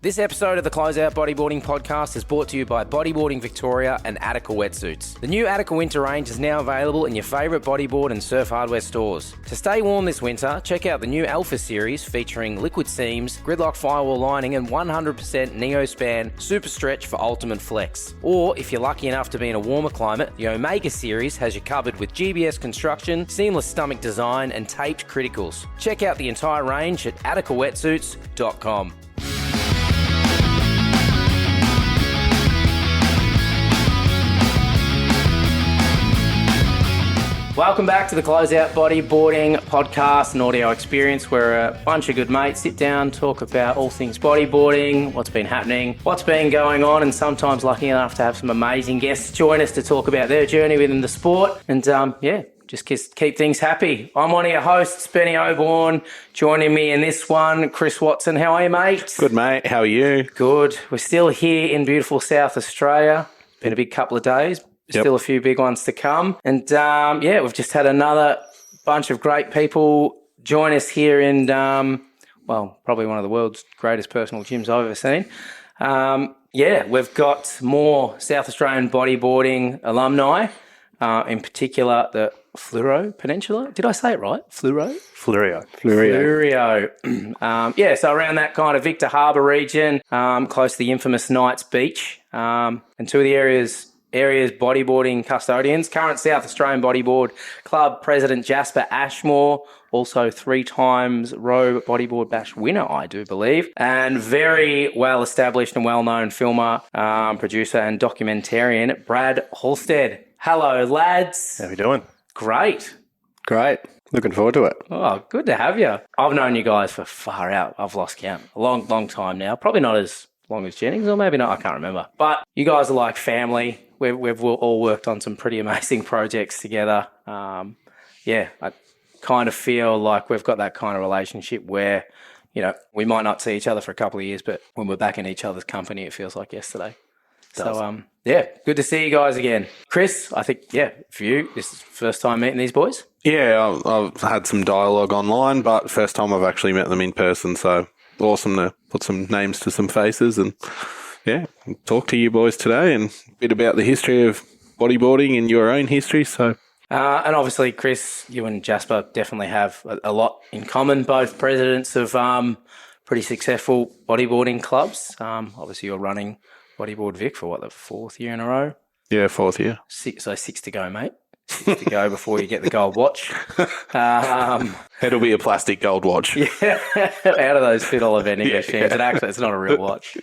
This episode of the Closeout Bodyboarding podcast is brought to you by Bodyboarding Victoria and Attica Wetsuits. The new Attica Winter range is now available in your favourite bodyboard and surf hardware stores. To stay warm this winter, check out the new Alpha series featuring liquid seams, gridlock firewall lining and 100% Neospan Super Stretch for ultimate flex. Or if you're lucky enough to be in a warmer climate, the Omega series has you covered with GBS construction, seamless stomach design and taped criticals. Check out the entire range at atticawetsuits.com. Welcome back to the Closeout Bodyboarding podcast and audio experience where a bunch of good mates sit down, talk about all things bodyboarding, what's been happening, what's been going on, and sometimes lucky enough to have some amazing guests join us to talk about their journey within the sport and just keep things happy. I'm one of your hosts, Benny O'Born. Joining me in this one, Chris Watson. How are you, mate? Good, mate. How are you? Good. We're still here in beautiful South Australia. Been a big couple of days. Still a few big ones to come. And, we've just had another bunch of great people join us here in, probably one of the world's greatest personal gyms I've ever seen. We've got more South Australian bodyboarding alumni, in particular the Fleurieu Peninsula. Did I say it right? Fleurieu. So around that kind of Victor Harbour region, close to the infamous Knights Beach, and two of the area's bodyboarding custodians, current South Australian Bodyboard Club President Jasper Ashmoore, also 3 times Row Bodyboard Bash winner, I do believe, and very well-established and well-known filmer, producer and documentarian, Brad Halstead. Hello, lads. How are you doing? Great. Looking forward to it. Oh, good to have you. I've known you guys for far out. I've lost count. A long time now. Probably not as long as Jennings, or maybe not. I can't remember. But you guys are like family. We've all worked on some pretty amazing projects together. I kind of feel like we've got that kind of relationship where, we might not see each other for a couple of years, but when we're back in each other's company, it feels like yesterday. So, good to see you guys again. Chris, I think, for you, this is the first time meeting these boys? Yeah, I've had some dialogue online, but first time I've actually met them in person, so awesome to put some names to some faces and talk to you boys today and a bit about the history of bodyboarding and your own history. So, and obviously, Chris, you and Jasper definitely have a lot in common. Both presidents of pretty successful bodyboarding clubs. Obviously, you're running Bodyboard Vic for the 4th year in a row. Yeah, 4th year. 6 to go, mate. 6 to go before you get the gold watch. It'll be a plastic gold watch. Yeah, out of those $2 vending machines. It's not a real watch.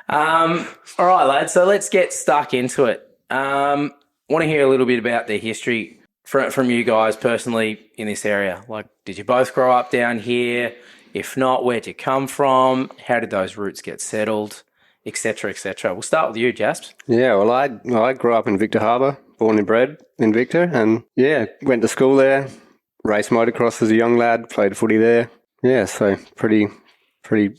All right, lads. So let's get stuck into it. Want to hear a little bit about the history from you guys personally in this area. Like, did you both grow up down here? If not, where'd you come from? How did those roots get settled? Et cetera, et cetera. We'll start with you, Jasp. Yeah, well, I grew up in Victor Harbour, born and bred in Victor, and went to school there, raced motocross as a young lad, played footy there. Yeah, so pretty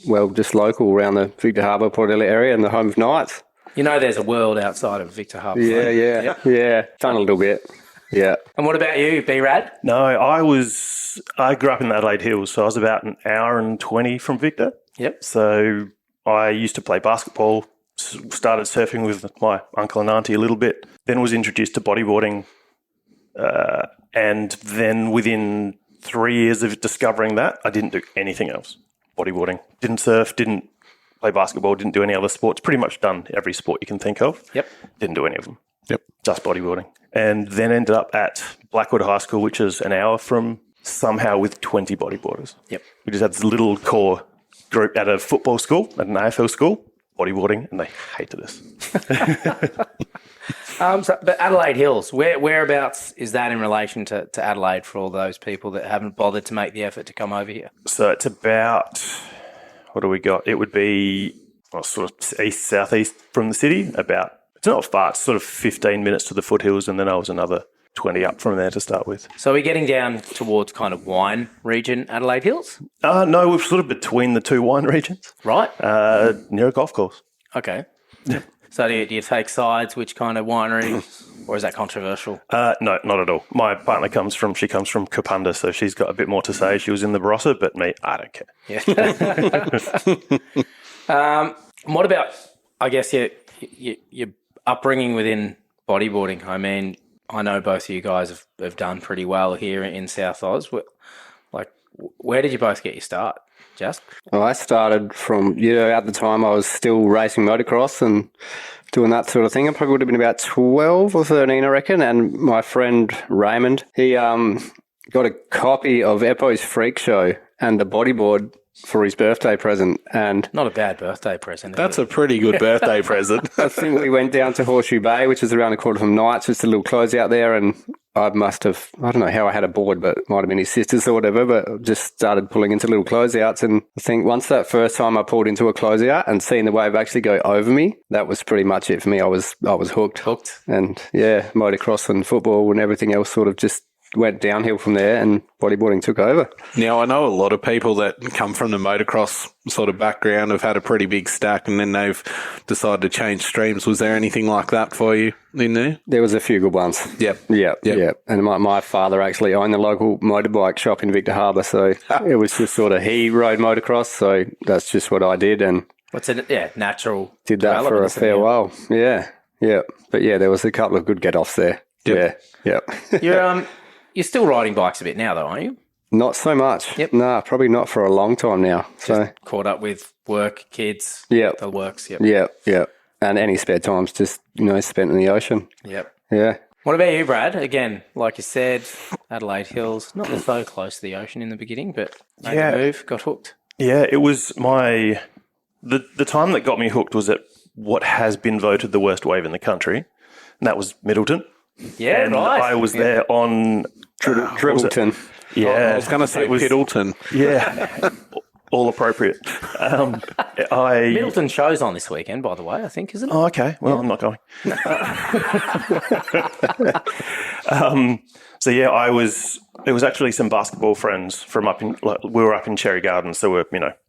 well just local around the Victor Harbour, Port Elliot area and the home of Knights. There's a world outside of Victor Harbour. Yeah, done a little bit. Yeah. And what about you, B-Rad? No, I grew up in the Adelaide Hills, so I was about an hour and 20 from Victor. Yep. So I used to play basketball, started surfing with my uncle and auntie a little bit, then was introduced to bodyboarding, and then within 3 years of discovering that, I didn't do anything else. Bodyboarding. Didn't surf, didn't play basketball, didn't do any other sports. Pretty much done every sport you can think of. Yep. Didn't do any of them. Yep. Just bodyboarding. And then ended up at Blackwood High School, which is an hour from, somehow with 20 bodyboarders. Yep. We just had this little core group at a football school, at an AFL school, bodyboarding, and they hated us. But Adelaide Hills, whereabouts is that in relation to Adelaide for all those people that haven't bothered to make the effort to come over here? So it's about, what do we got? It would be sort of east-southeast from the city, it's not far, it's sort of 15 minutes to the foothills, and then I was another 20 up from there to start with. So we're getting down towards kind of wine region, Adelaide Hills? No, we're sort of between the two wine regions. Right. Near a golf course. Okay. So do you take sides, which kind of winery, or is that controversial? No, not at all. My partner comes from Kapunda, so she's got a bit more to say. She was in the Barossa, but me, I don't care. Yeah. What about, I guess, your upbringing within bodyboarding? I mean, I know both of you guys have done pretty well here in South Oz. Where did you both get your start, Jas? Well, I started from, at the time I was still racing motocross and doing that sort of thing. I probably would have been about 12 or 13, I reckon. And my friend Raymond, he got a copy of Eppo's Freak Show and the Bodyboard for his birthday present. And Not a bad birthday present. That's a pretty good birthday present. I think we went down to Horseshoe Bay, which is around the corner from Knights, just a little closeout there, and I don't know how I had a board, but it might have been his sister's or whatever, but just started pulling into little closeouts. And I think once that first time I pulled into a closeout and seeing the wave actually go over me, that was pretty much it for me. I was hooked. And yeah, motocross and football and everything else sort of just went downhill from there, and bodyboarding took over. Now, I know a lot of people that come from the motocross sort of background have had a pretty big stack and then they've decided to change streams. Was there anything like that for you in there? There was a few good ones. Yep. And my father actually owned the local motorbike shop in Victor Harbour, so it was just sort of, he rode motocross, so that's just what I did, and natural. Did that for a fair while. Yeah. But yeah, there was a couple of good get-offs there. Yep. Yeah. You're still riding bikes a bit now, though, aren't you? Not so much. Yep. Nah, probably not for a long time now. So Caught up with work, kids, Yep. the works. Yep. Yep. And any spare time's just, spent in the ocean. Yep. Yeah. What about you, Brad? Again, like you said, Adelaide Hills, not so close to the ocean in the beginning, but made the move, got hooked. Yeah, it was the time that got me hooked was at what has been voted the worst wave in the country, and that was Middleton. Yeah, and right. I was there on Dribbleton. Yeah, I was going to say Piddleton. Yeah, all appropriate. Middleton show's on this weekend, by the way, I think, isn't it? Oh, okay. Well, I'm not going. It was actually some basketball friends from we were up in Cherry Gardens, so we're,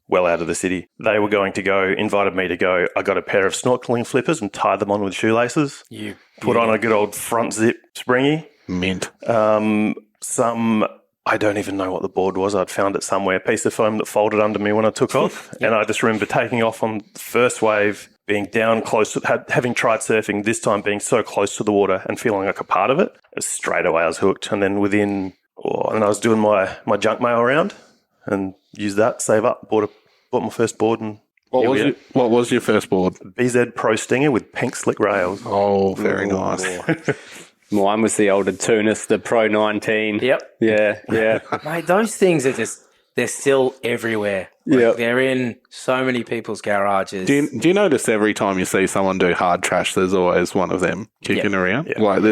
well out of the city. They were going to go, invited me to go. I got a pair of snorkeling flippers and tied them on with shoelaces. Put on a good old front zip springy. Mint. I don't even know what the board was. I'd found it somewhere. A piece of foam that folded under me when I took off. And I just remember taking off on the first wave, being down close, having tried surfing, this time being so close to the water and feeling like a part of it. Straight away I was hooked. And then and I was doing my junk mail around and used that, save up, bought my first board. And what was your first board? BZ Pro Stinger with pink slick rails. Oh, very nice. Mine was the older Tunis, the Pro 19. Yep. Yeah. Mate, those things are they're still everywhere. They're in so many people's garages. Do you notice every time you see someone do hard trash, there's always one of them kicking around? Yep. Like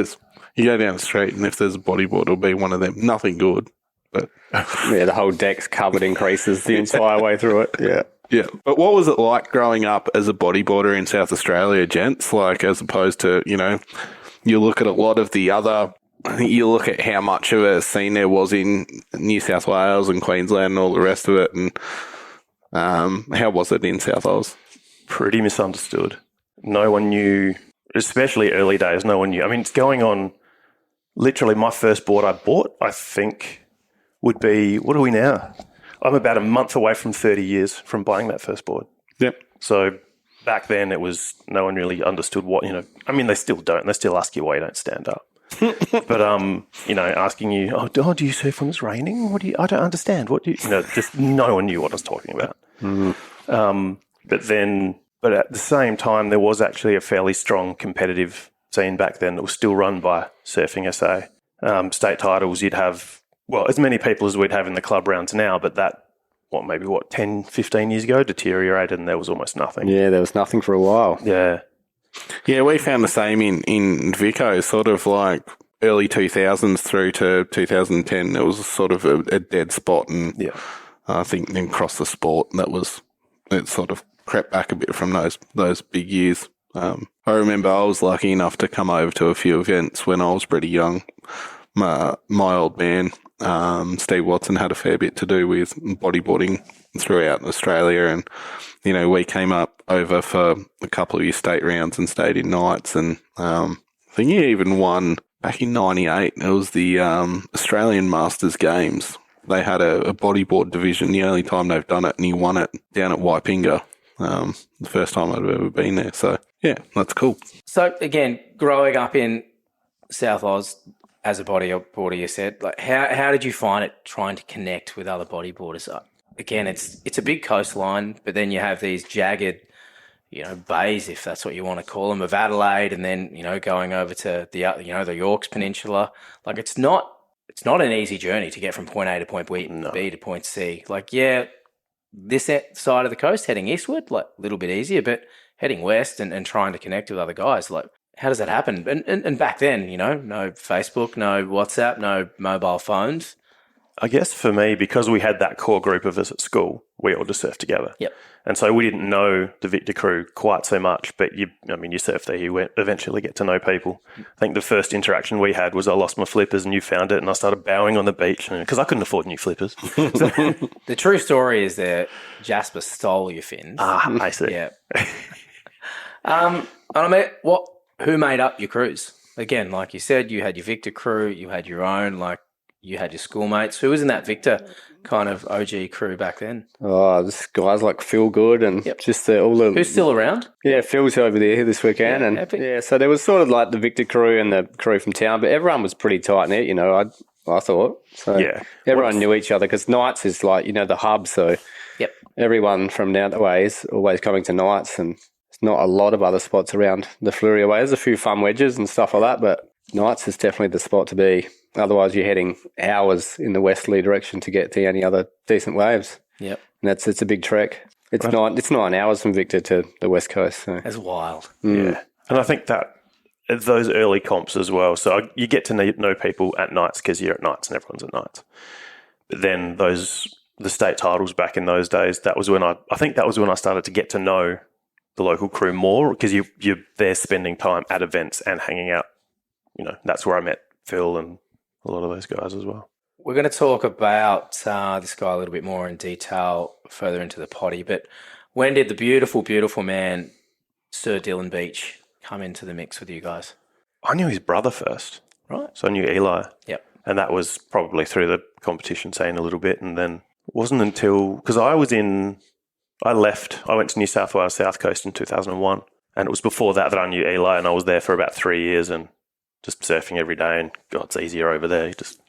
you go down the street and if there's a bodyboard, it'll be one of them. Nothing good. But yeah, the whole deck's covered in creases the entire way through it. Yeah. Yeah. But what was it like growing up as a bodyboarder in South Australia, gents? Like, as opposed to, you look at a lot of the other, you look at how much of a scene there was in New South Wales and Queensland and all the rest of it. And how was it in South Oz? Pretty misunderstood. No one knew, especially early days, no one knew. I mean, it's going on, literally my first board I bought, I think, would be, what are we now? I'm about a month away from 30 years from buying that first board. Yep. So back then it was, no one really understood what, I mean, they still don't. They still ask you why you don't stand up. But, asking you, do you surf when it's raining? I don't understand. What do you, just no one knew what I was talking about. But at the same time, there was actually a fairly strong competitive scene back then that was still run by Surfing SA. State titles, you'd have, as many people as we'd have in the club rounds now, but that, 10, 15 years ago, deteriorated and there was almost nothing. Yeah, there was nothing for a while. Yeah. Yeah, we found the same in Vico, sort of like early 2000s through to 2010. It was sort of a dead spot, and I think then across the sport, it sort of crept back a bit from those big years. I remember I was lucky enough to come over to a few events when I was pretty young. My old man, Steve Watson, had a fair bit to do with bodyboarding throughout Australia, and we came up over for a couple of your state rounds and stayed in Knights, and I think he even won back in '98. It was the Australian Masters Games. They had a bodyboard division, the only time they've done it, and he won it down at Waipinga. The first time I'd ever been there. So, yeah, that's cool. So again, growing up in South Oz as a bodyboarder, you said, like how did you find it trying to connect with other bodyboarders? Again, it's a big coastline, but then you have these jagged, bays, if that's what you want to call them, of Adelaide, and then going over to the Yorks Peninsula. Like it's not an easy journey to get from point A to point B to point C. Like this side of the coast heading eastward, like a little bit easier, but heading west and trying to connect with other guys, like how does that happen? And back then, no Facebook, no WhatsApp, no mobile phones. I guess for me, because we had that core group of us at school, we all just surfed together. Yep. And so we didn't know the Victor crew quite so much, but you surf there, you eventually get to know people. I think the first interaction we had was I lost my flippers and you found it and I started bowing on the beach because I couldn't afford new flippers. The true story is that Jasper stole your fins. I see. Yeah. And who made up your crews? Again, like you said, you had your Victor crew, you had your own, like you had your schoolmates. Who was in that Victor kind of OG crew back then? Oh, this guys like Phil Good and just all the... Who's still around? Yeah, Phil's over there this weekend. Yeah, epic. So there was sort of like the Victor crew and the crew from town, but everyone was pretty tight-knit, I thought. So yeah. Everyone knew each other because Knights is like, the hub, so everyone from down the way is always coming to Knights, and there's not a lot of other spots around the Fleurieu way. There's a few fun wedges and stuff like that, but Knights is definitely the spot to be. Otherwise, you're heading hours in the westerly direction to get to any other decent waves. Yep. And it's a big trek. It's 9 hours from Victor to the west coast. So. That's wild. Yeah. And I think that those early comps as well. So you get to know people at Knights because you're at Knights and everyone's at Knights. But then the state titles back in those days, that was when I started to get to know the local crew more because you're there spending time at events and hanging out. That's where I met Phil and a lot of those guys as well. We're going to talk about this guy a little bit more in detail further into the potty, but when did the beautiful, beautiful man, Sir Dylan Beach, come into the mix with you guys? I knew his brother first. Right. So I knew Eli. Yep. And that was probably through the competition scene a little bit. And then it wasn't until, because I went to New South Wales South Coast in 2001. And it was before that I knew Eli, and I was there for about 3 years and just surfing every day. And God, it's easier over there. You just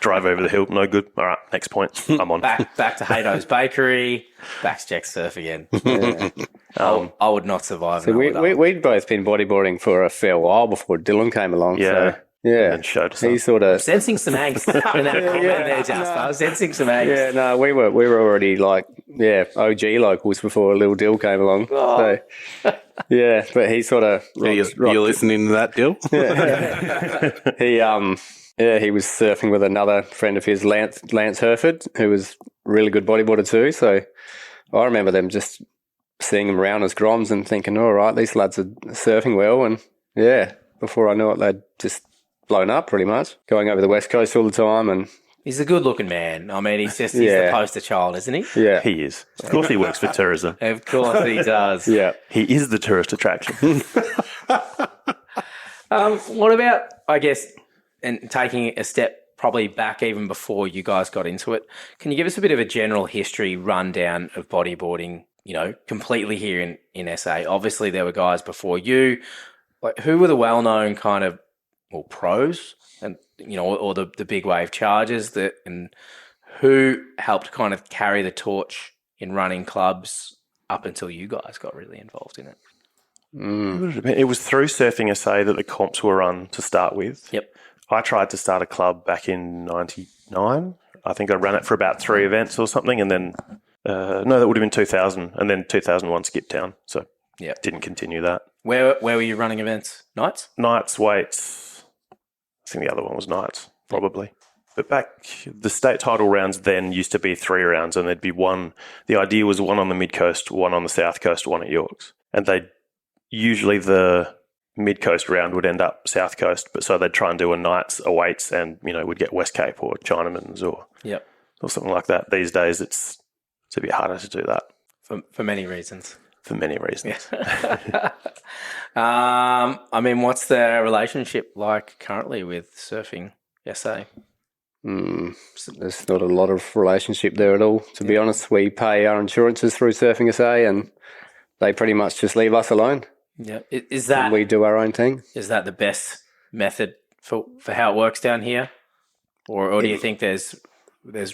drive over the hill. No good. All right, next point. I'm on. Back to Haydo's Bakery. Back to Jack Surf again. Yeah. I would not survive. So we'd both been bodyboarding for a fair while before Dylan came along. Yeah. So, yeah. And showed us. He sort of sensing some angst in that comment there, Jasper. I was sensing some angst. Yeah, no, we were already OG locals before Little Dill came along. Oh. So yeah, but he sort of You're listening to that, Dill? Yeah. He was surfing with another friend of his, Lance Herford, who was a really good bodyboarder too. So I remember them just seeing them around as groms and thinking, all right, these lads are surfing well. And yeah, before I knew it, they'd just blown up pretty much, going over the west coast all the time. And he's a good-looking man. I mean, he's the poster child, isn't he? Yeah. He is. Of course he works for tourism. Of course he does. Yeah. He is the tourist attraction. What about, I guess, and taking a step probably back even before you guys got into it, can you give us a bit of a general history rundown of bodyboarding, completely here in SA? Obviously, there were guys before you. Like, who were the well-known kind of, pros and, or the big wave chargers and who helped kind of carry the torch in running clubs up until you guys got really involved in it? It was through Surfing SA that the comps were run to start with. Yep. I tried to start a club back in 99. I think I ran it for about 3 events or something, and then that would have been 2000, and then 2001 skipped town, so didn't continue that. Where were you running events? Nights? Nights, weights. I think the other one was nights, probably. But back, the state title rounds then used to be 3 rounds, and there'd be one. The idea was one on the mid coast, one on the south coast, one at Yorks, and usually the mid coast round would end up south coast, but so they'd try and do a nights, a weights, and would get West Cape or Chinamans or something like that. These days, it's a bit harder to do that for many reasons. For many reasons. Yeah. I mean, what's the relationship like currently with Surfing SA? There's not a lot of relationship there at all, to be honest. We pay our insurances through Surfing SA, and they pretty much just leave us alone. Yeah. Is And that we do our own thing. is that the best method for how it works down here, or do you think there's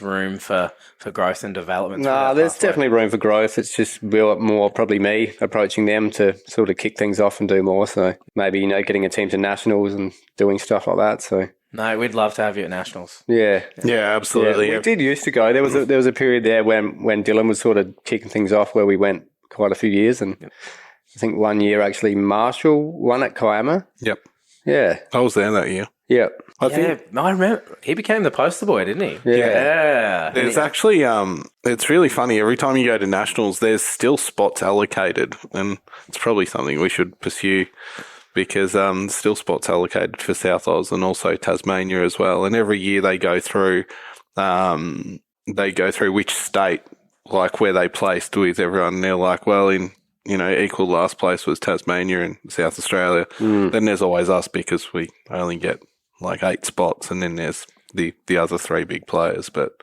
room for growth and development? through No, that there's pathway? definitely room for growth. It's just more probably me approaching them to sort of kick things off and do more. So maybe, getting a team to nationals and doing stuff like that. So No, we'd love to have you at nationals. yeah. Yeah, absolutely. We did used to go. There was a period there when Dylan was sort of kicking things off where we went quite a few years, and I think one year actually Marshall won at Kiama. Yep. Yeah. I was there that year. Yep. I think I remember he became the poster boy, didn't he? Yeah. there's actually, it's really funny. Every time you go to nationals, there's still spots allocated, and it's probably something we should pursue because still spots allocated for South Oz and also Tasmania as well. And every year they go through which state, like where they placed with everyone. And they're like, well, in equal last place was Tasmania and South Australia. Then there's always us because we only get like 8 spots, and then there's the other 3 big players. But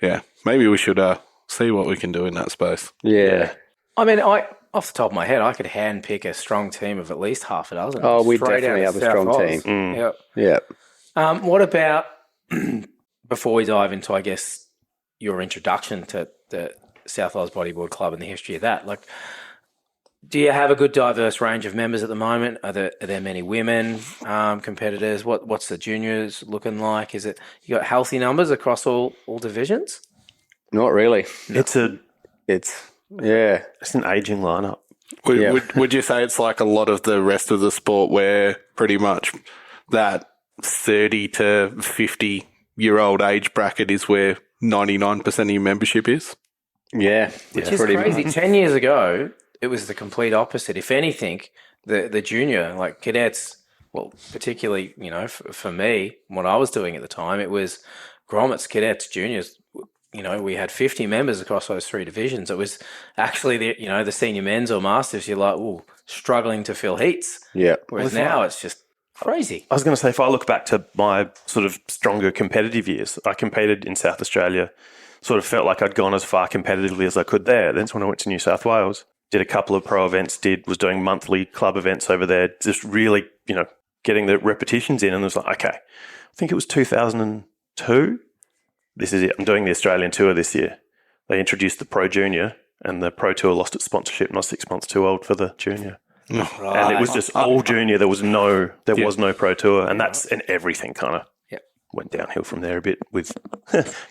yeah, maybe we should see what we can do in that space. Yeah. I mean, off the top of my head, I could handpick a strong team of at least half a dozen. Oh, we straight definitely out have of a strong South team. Oz. Yep. Yeah. What about, before we dive into, I guess, your introduction to the South Oz Bodyboard Club and the history of that, like, do you have a good diverse range of members at the moment? Are there many women competitors? What's the juniors looking like? Is it you got healthy numbers across all divisions? Not really. It's It's an aging lineup. Would you say it's like a lot of the rest of the sport where pretty much that 30 to 50-year-old age bracket is where 99% of your membership is? Yeah. Which it's is pretty crazy. much. 10 years ago, it was the complete opposite. If anything, the junior, like cadets, well, particularly, for me, what I was doing at the time, it was grommets, cadets, juniors. We had 50 members across those 3 divisions. It was actually the senior men's or masters. You're like, struggling to fill heats. Yeah. Whereas now it's just crazy. I was going to say, if I look back to my sort of stronger competitive years, I competed in South Australia, sort of felt like I'd gone as far competitively as I could there. That's when I went to New South Wales, did a couple of pro events, was doing monthly club events over there, just really, getting the repetitions in. And it was like, okay, I think it was 2002. This is it. I'm doing the Australian tour this year. They introduced the Pro Junior, and the Pro Tour lost its sponsorship, and I was 6 months too old for the Junior. Right. And it was just all junior. There was no Pro Tour, and everything kind of went downhill from there a bit with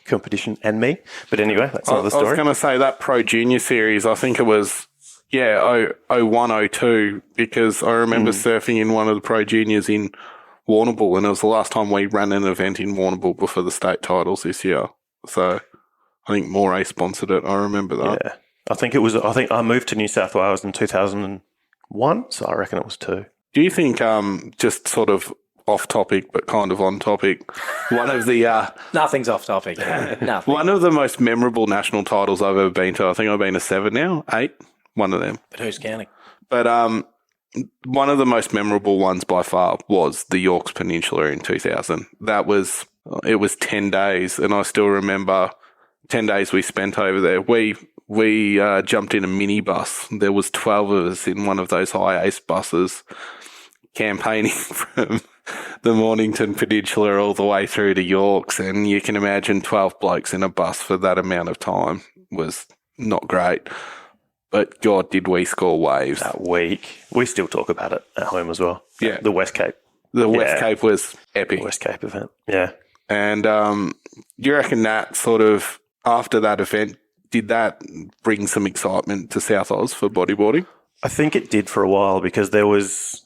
competition and me. But anyway, that's another story. I was going to say that Pro Junior series, I think it was, 01, 02, because I remember surfing in one of the Pro Juniors in Warrnambool, and it was the last time we ran an event in Warrnambool before the state titles this year. So I think Moray sponsored it. I remember that. Yeah. I think I moved to New South Wales in 2001, so I reckon it was 2. Do you think, just sort of off topic but kind of on topic, one of the Nothing's off topic. Nothing. one of the most memorable national titles I've ever been to, I think I've been to 7 now, 8, one of them. But who's counting? But one of the most memorable ones by far was the Yorks Peninsula in 2000. It was 10 days, and I still remember 10 days we spent over there. We jumped in a minibus. There was 12 of us in one of those high ace buses, campaigning from the Mornington Peninsula all the way through to Yorks, and you can imagine 12 blokes in a bus for that amount of time was not great. But God, did we score waves. That week. We still talk about it at home as well. Yeah. The West Cape. The West Cape was epic. West Cape event. Yeah. And do you reckon that sort of, after that event, did that bring some excitement to South Oz for bodyboarding? I think it did for a while because there was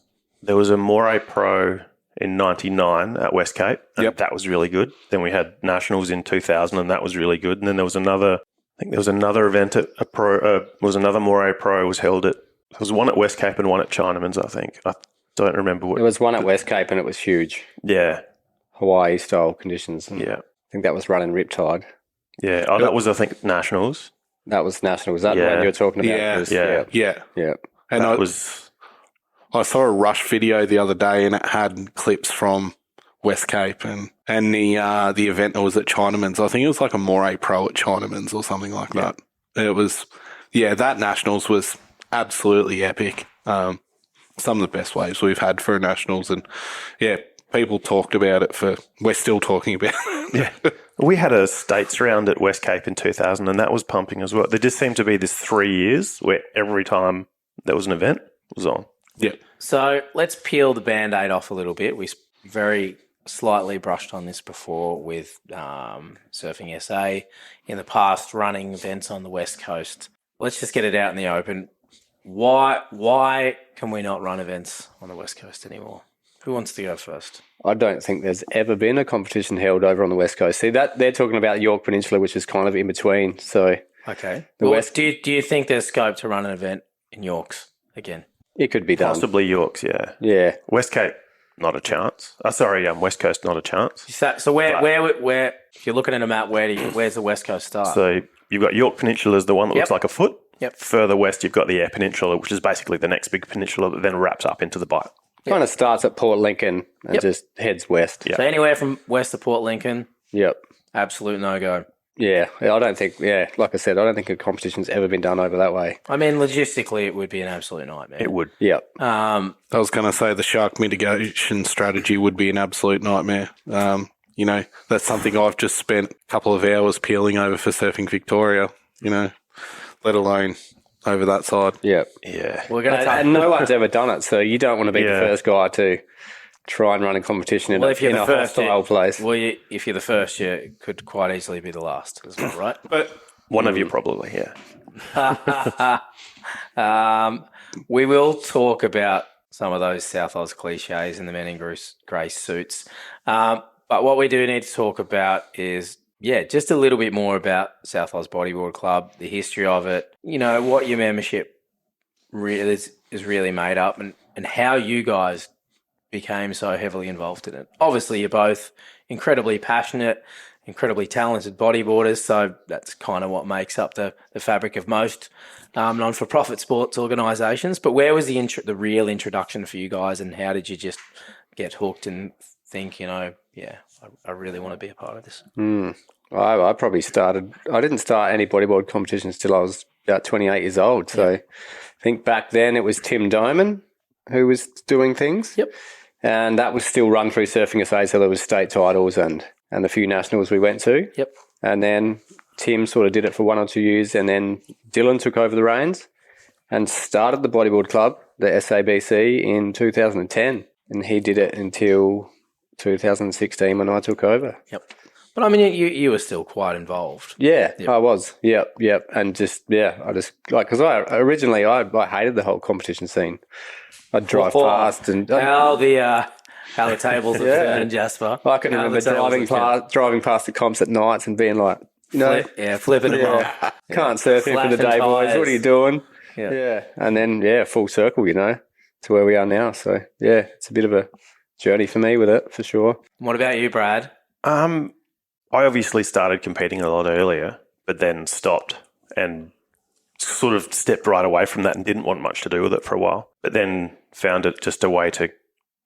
a Moray Pro in 99 at West Cape. And that was really good. Then we had Nationals in 2000 and that was really good. And then there was another event at another Moray Pro was held at, there was one at West Cape and one at Chinaman's, I think. I don't remember what. There was one at West Cape and it was huge. Yeah. Hawaii style conditions. Yeah. I think that was run in Riptide. Yeah. Oh, that was, I think, Nationals. That was national. Was that the one you were talking about? Yeah. And I saw a Rush video the other day and it had clips from West Cape and the event that was at Chinaman's. I think it was like a Moray Pro at Chinaman's or something like that. It was, that Nationals was absolutely epic. Some of the best waves we've had for nationals, and people talked about it we're still talking about it. Yeah. We had a states round at West Cape in 2000, and that was pumping as well. There just seemed to be this 3 years where every time there was an event, it was on. Yeah. So let's peel the Band-Aid off a little bit. We very slightly brushed on this before with Surfing SA. In the past, running events on the West Coast. Let's just get it out in the open. Why can we not run events on the West Coast anymore? Who wants to go first? I don't think there's ever been a competition held over on the West Coast. See, that they're talking about York Peninsula, which is kind of in between. So, okay. Do you think there's scope to run an event in Yorks again? It could be done. Possibly Yorks, yeah. Yeah. West Cape, not a chance. West Coast, not a chance. So where if you're looking at a map, where's the West Coast start? So you've got York Peninsula as the one that looks like a foot. Yep. Further west, you've got the Eyre Peninsula, which is basically the next big peninsula that then wraps up into the Bight. Kind of starts at Port Lincoln and just heads west. So anywhere from west to Port Lincoln, Yep. absolute no-go. Yeah. I don't think, like I said, I don't think a competition's ever been done over that way. I mean, logistically, it would be an absolute nightmare. It would. Yep. I was going to say the shark mitigation strategy would be an absolute nightmare. That's something I've just spent a couple of hours peeling over for Surfing Victoria, let alone over that side. Yep. Yeah. We're going to and no one's ever done it, so you don't want to be the first guy to try and run a competition in a hostile place. Well, if you're the first, you could quite easily be the last as well, right? But one of you probably, yeah. We will talk about some of those South Oz cliches in the men in grey suits. But what we do need to talk about is, just a little bit more about South Oz Bodyboard Club, the history of it, what your membership really is really made up, and how you guys became so heavily involved in it. Obviously, you're both incredibly passionate, incredibly talented bodyboarders, so that's kind of what makes up the fabric of most non-for-profit sports organisations. But where was the real introduction for you guys, and how did you just get hooked and think, I really want to be a part of this? I probably I didn't start any bodyboard competitions till I was about 28 years old. So I think back then it was Tim Diamond who was doing things. Yep. And that was still run through Surfing SA, so there was state titles and a few nationals we went to. Yep. And then Tim sort of did it for 1 or 2 years, and then Dylan took over the reins and started the Bodyboard Club, the SABC, in 2010. And he did it until 2016 when I took over. Yep. But I mean, you were still quite involved. Yeah, yep. I was. Yep. And because I originally hated the whole competition scene. I'd drive past and how the tables have turned, Jasper. I can remember driving past the comps at nights and being like, flipping them off. Can't surf here for the day, boys. What are you doing? Yeah. And then full circle, to where we are now. So it's a bit of a journey for me with it for sure. What about you, Brad? I obviously started competing a lot earlier, but then stopped and sort of stepped right away from that and didn't want much to do with it for a while. But then found it just a way to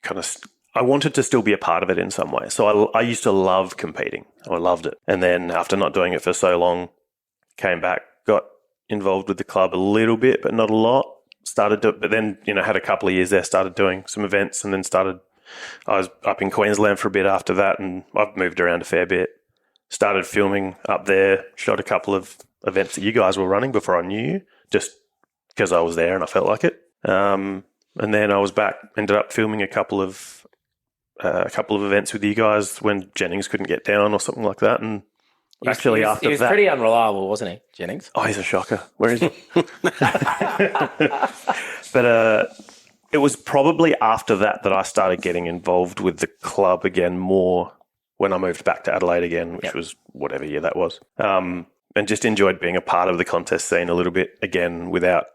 kind of... I wanted to still be a part of it in some way. So I used to love competing. I loved it. And then after not doing it for so long, came back, got involved with the club a little bit, but not a lot. But then, had a couple of years there, started doing some events, and then I was up in Queensland for a bit after that, and I've moved around a fair bit. Started filming up there, shot a couple of events that you guys were running before I knew you, just because I was there and I felt like it. And then I was back, ended up filming a couple of events with you guys when Jennings couldn't get down or something like that. And he was pretty unreliable, wasn't he, Jennings? Oh, he's a shocker. Where is he? But it was probably after that I started getting involved with the club again more when I moved back to Adelaide again, which was whatever year that was. And just enjoyed being a part of the contest scene a little bit again without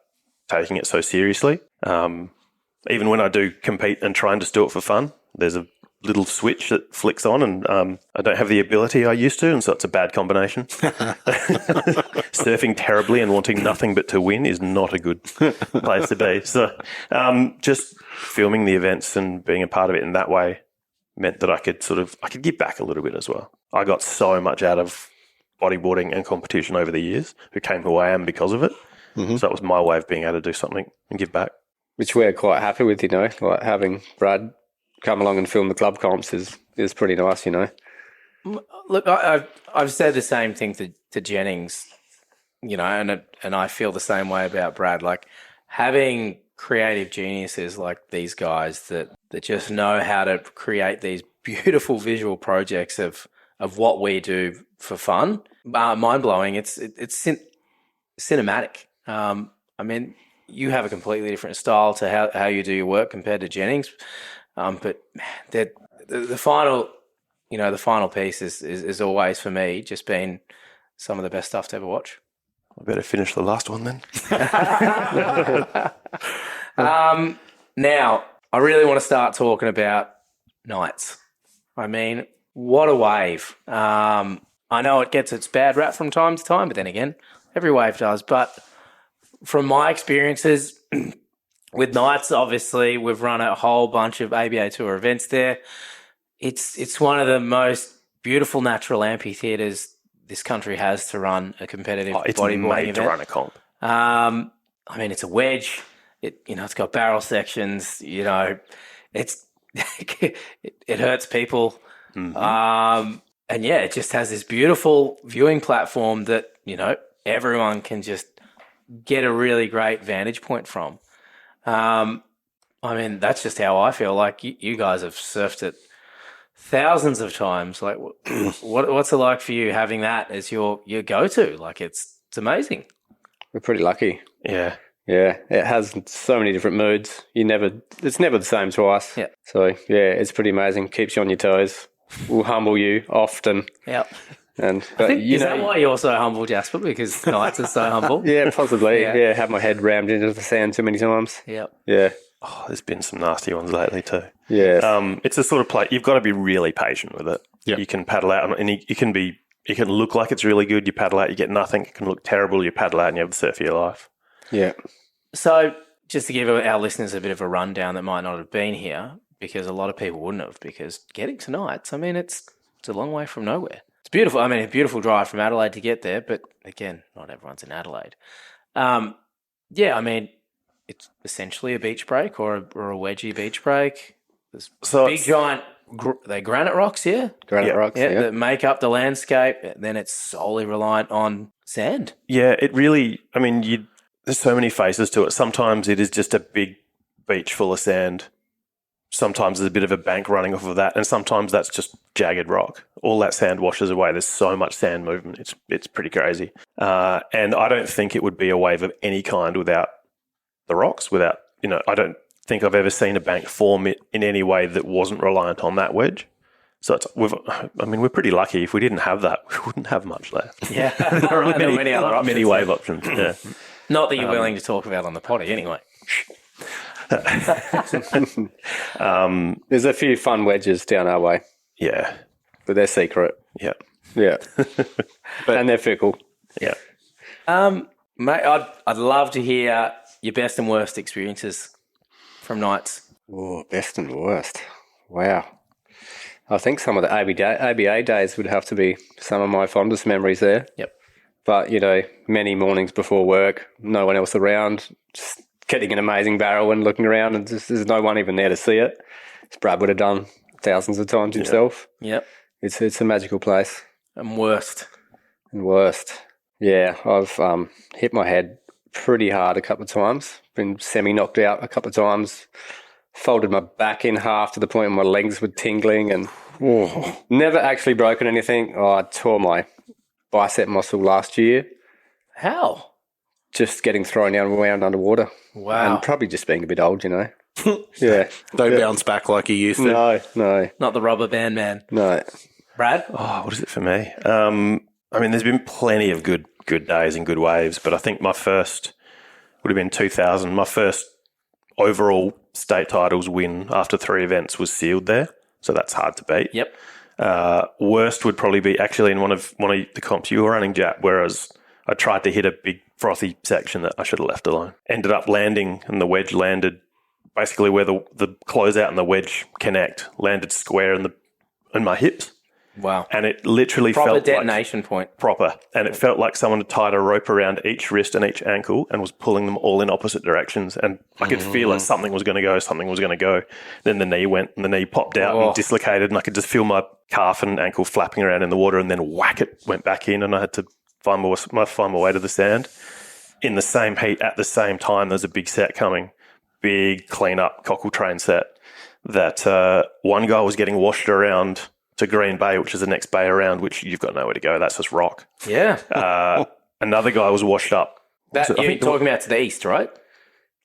taking it so seriously. Even when I do compete and try and just do it for fun, there's a little switch that flicks on, and I don't have the ability I used to, and so it's a bad combination. Surfing terribly and wanting nothing but to win is not a good place to be. So just filming the events and being a part of it in that way meant that I could give back a little bit as well. I got so much out of bodyboarding and competition over the years, became who I am because of it. So that was my way of being able to do something and give back. Which we're quite happy with, like having Brad come along and film the club comps is pretty nice, Look, I've said the same thing to Jennings, and I feel the same way about Brad. Like having creative geniuses like these guys that just know how to create these beautiful visual projects of what we do for fun, mind blowing. It's cinematic. I mean, you have a completely different style to how you do your work compared to Jennings, but the final. The final piece is always, for me, just been some of the best stuff to ever watch. I better finish the last one then. Now, I really want to start talking about nights. I mean, what a wave. I know it gets its bad rap from time to time, but then again, every wave does. But from my experiences with nights, obviously, we've run a whole bunch of ABA Tour events there. It's one of the most beautiful natural amphitheatres this country has to run a competitive bodyboarding made event. to run a comp. I mean, it's a wedge. It's got barrel sections. It's it hurts people. And it just has this beautiful viewing platform that everyone can just get a really great vantage point from. I mean, that's just how I feel. Like you guys have surfed it thousands of times. Like, what's it like for you having that as your go-to? Like, it's amazing. We're pretty lucky. Yeah. Yeah, it has so many different moods. It's never the same twice. Yeah. So it's pretty amazing. Keeps you on your toes. Will humble you often. Yep. But Is that why you're so humble, Jasper? Because nights are so humble. Yeah, possibly. Yeah. Yeah, have my head rammed into the sand too many times. Yep. Yeah. Oh, there's been some nasty ones lately too. Yeah. It's a sort of play. You've got to be really patient with it. Yep. You can paddle out, and it can look like it's really good. You paddle out, you get nothing. It can look terrible. You paddle out, and you have the surf of your life. Yeah. So, just to give our listeners a bit of a rundown that might not have been here, because a lot of people wouldn't have, because getting to nights, I mean, it's a long way from nowhere. It's beautiful. I mean, a beautiful drive from Adelaide to get there, but again, not everyone's in Adelaide. I mean, it's essentially a beach break or a wedgie beach break. There's big giant they're granite rocks here. Granite rocks, yeah. That make up the landscape. Then it's solely reliant on sand. Yeah, it really. I mean, there's so many faces to it. Sometimes it is just a big beach full of sand. Sometimes there's a bit of a bank running off of that, and sometimes that's just jagged rock. All that sand washes away. There's so much sand movement. It's pretty crazy. And I don't think it would be a wave of any kind without the rocks. Without, I don't think I've ever seen a bank form it in any way that wasn't reliant on that wedge. So we're pretty lucky. If we didn't have that, we wouldn't have much left. Yeah, there are many wave options. Yeah. Not that you're willing to talk about on the potty, anyway. There's a few fun wedges down our way. Yeah. But they're secret. Yeah. Yeah. And they're fickle. Yeah. Mate, I'd love to hear your best and worst experiences from nights. Oh, best and worst. Wow. I think some of the ABA days would have to be some of my fondest memories there. Yep. But, many mornings before work, no one else around, just getting an amazing barrel and looking around, and there's no one even there to see it. As Brad would have done thousands of times himself. Yep. It's a magical place. And worst. And worst. Yeah, I've hit my head pretty hard a couple of times, been semi-knocked out a couple of times, folded my back in half to the point where my legs were tingling, and never actually broken anything. I tore my bicep muscle last year. How? Just getting thrown around underwater. Wow. And probably just being a bit old, Yeah. Don't bounce back like you used to. No. Not the rubber band man. No. Brad? Oh, what is it for me? There's been plenty of good days and good waves, but I think my first would have been 2000. My first overall state titles win after 3 events was sealed there, so that's hard to beat. Yep. Worst would probably be actually in one of the comps you were running, Jap, whereas I tried to hit a big frothy section that I should have left alone. Ended up landing, and the wedge landed basically where the closeout and the wedge connect, landed square in my hips. Wow. And it literally Proper felt detonation point. proper. And it felt like someone had tied a rope around each wrist and each ankle and was pulling them all in opposite directions. And I could feel like something was going to go. Then the knee went and the knee popped out and dislocated. And I could just feel my calf and ankle flapping around in the water. And then whack, it went back in. And I had to find my way to the sand. In the same heat, at the same time, there's a big set coming. Big clean-up cockle train set. That one guy was getting washed around to Green Bay, which is the next bay around, which you've got nowhere to go. That's just rock. Yeah. Another guy was washed up. That, you're talking about to the east, right?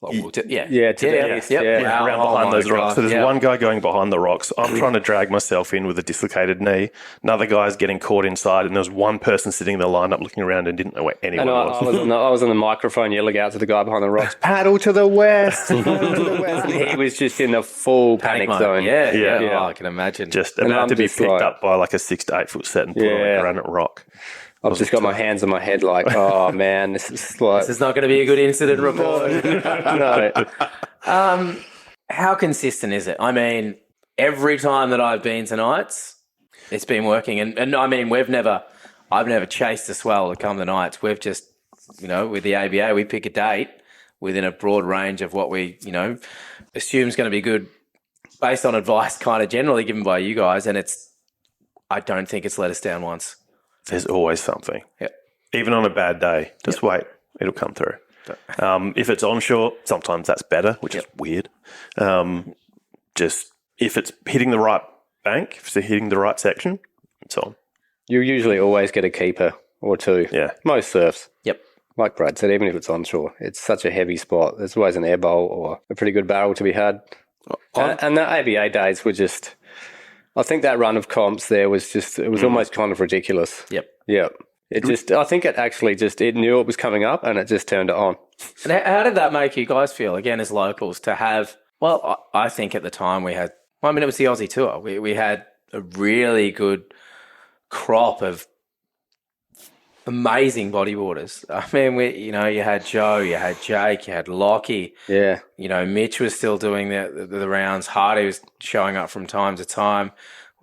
To the east. Yeah. Around behind those rocks. So there's one guy going behind the rocks. I'm trying to drag myself in with a dislocated knee. Another guy's getting caught inside, and there's one person sitting there lined up looking around and didn't know where anyone was. I was on the microphone yelling out to the guy behind the rocks, paddle to the west, paddle to the west. And he was just in a full panic zone. Yeah. Oh, I can imagine. Just about to be picked up by like a 6 to 8 foot set and put on a granite rock. I've just got my hands on my head like, oh, man, this is like... This is not going to be a good incident report. No. How consistent is it? I mean, every time that I've been to nights, it's been working. And I mean, I've never chased a swell to come to nights. We've just, with the ABA, we pick a date within a broad range of what we, assume is going to be good based on advice kind of generally given by you guys. And I don't think it's let us down once. There's always something. Yep. Even on a bad day, just wait. It'll come through. If it's onshore, sometimes that's better, which is weird. Just if it's hitting the right bank, if it's hitting the right section, it's on. You usually always get a keeper or two. Yeah. Most surfs. Yep. Like Brad said, even if it's onshore, it's such a heavy spot. There's always an air bowl or a pretty good barrel to be had. And the ABA days were just... I think that run of comps there was just, it was almost kind of ridiculous. Yep. I think it actually it knew it was coming up and it just turned it on. And how did that make you guys feel, again, as locals, to have, well, I think at the time it was the Aussie Tour. We had a really good crop of amazing bodyboarders. I mean, you had Joe, you had Jake, you had Lockie. Yeah. Mitch was still doing the rounds. Hardy was showing up from time to time.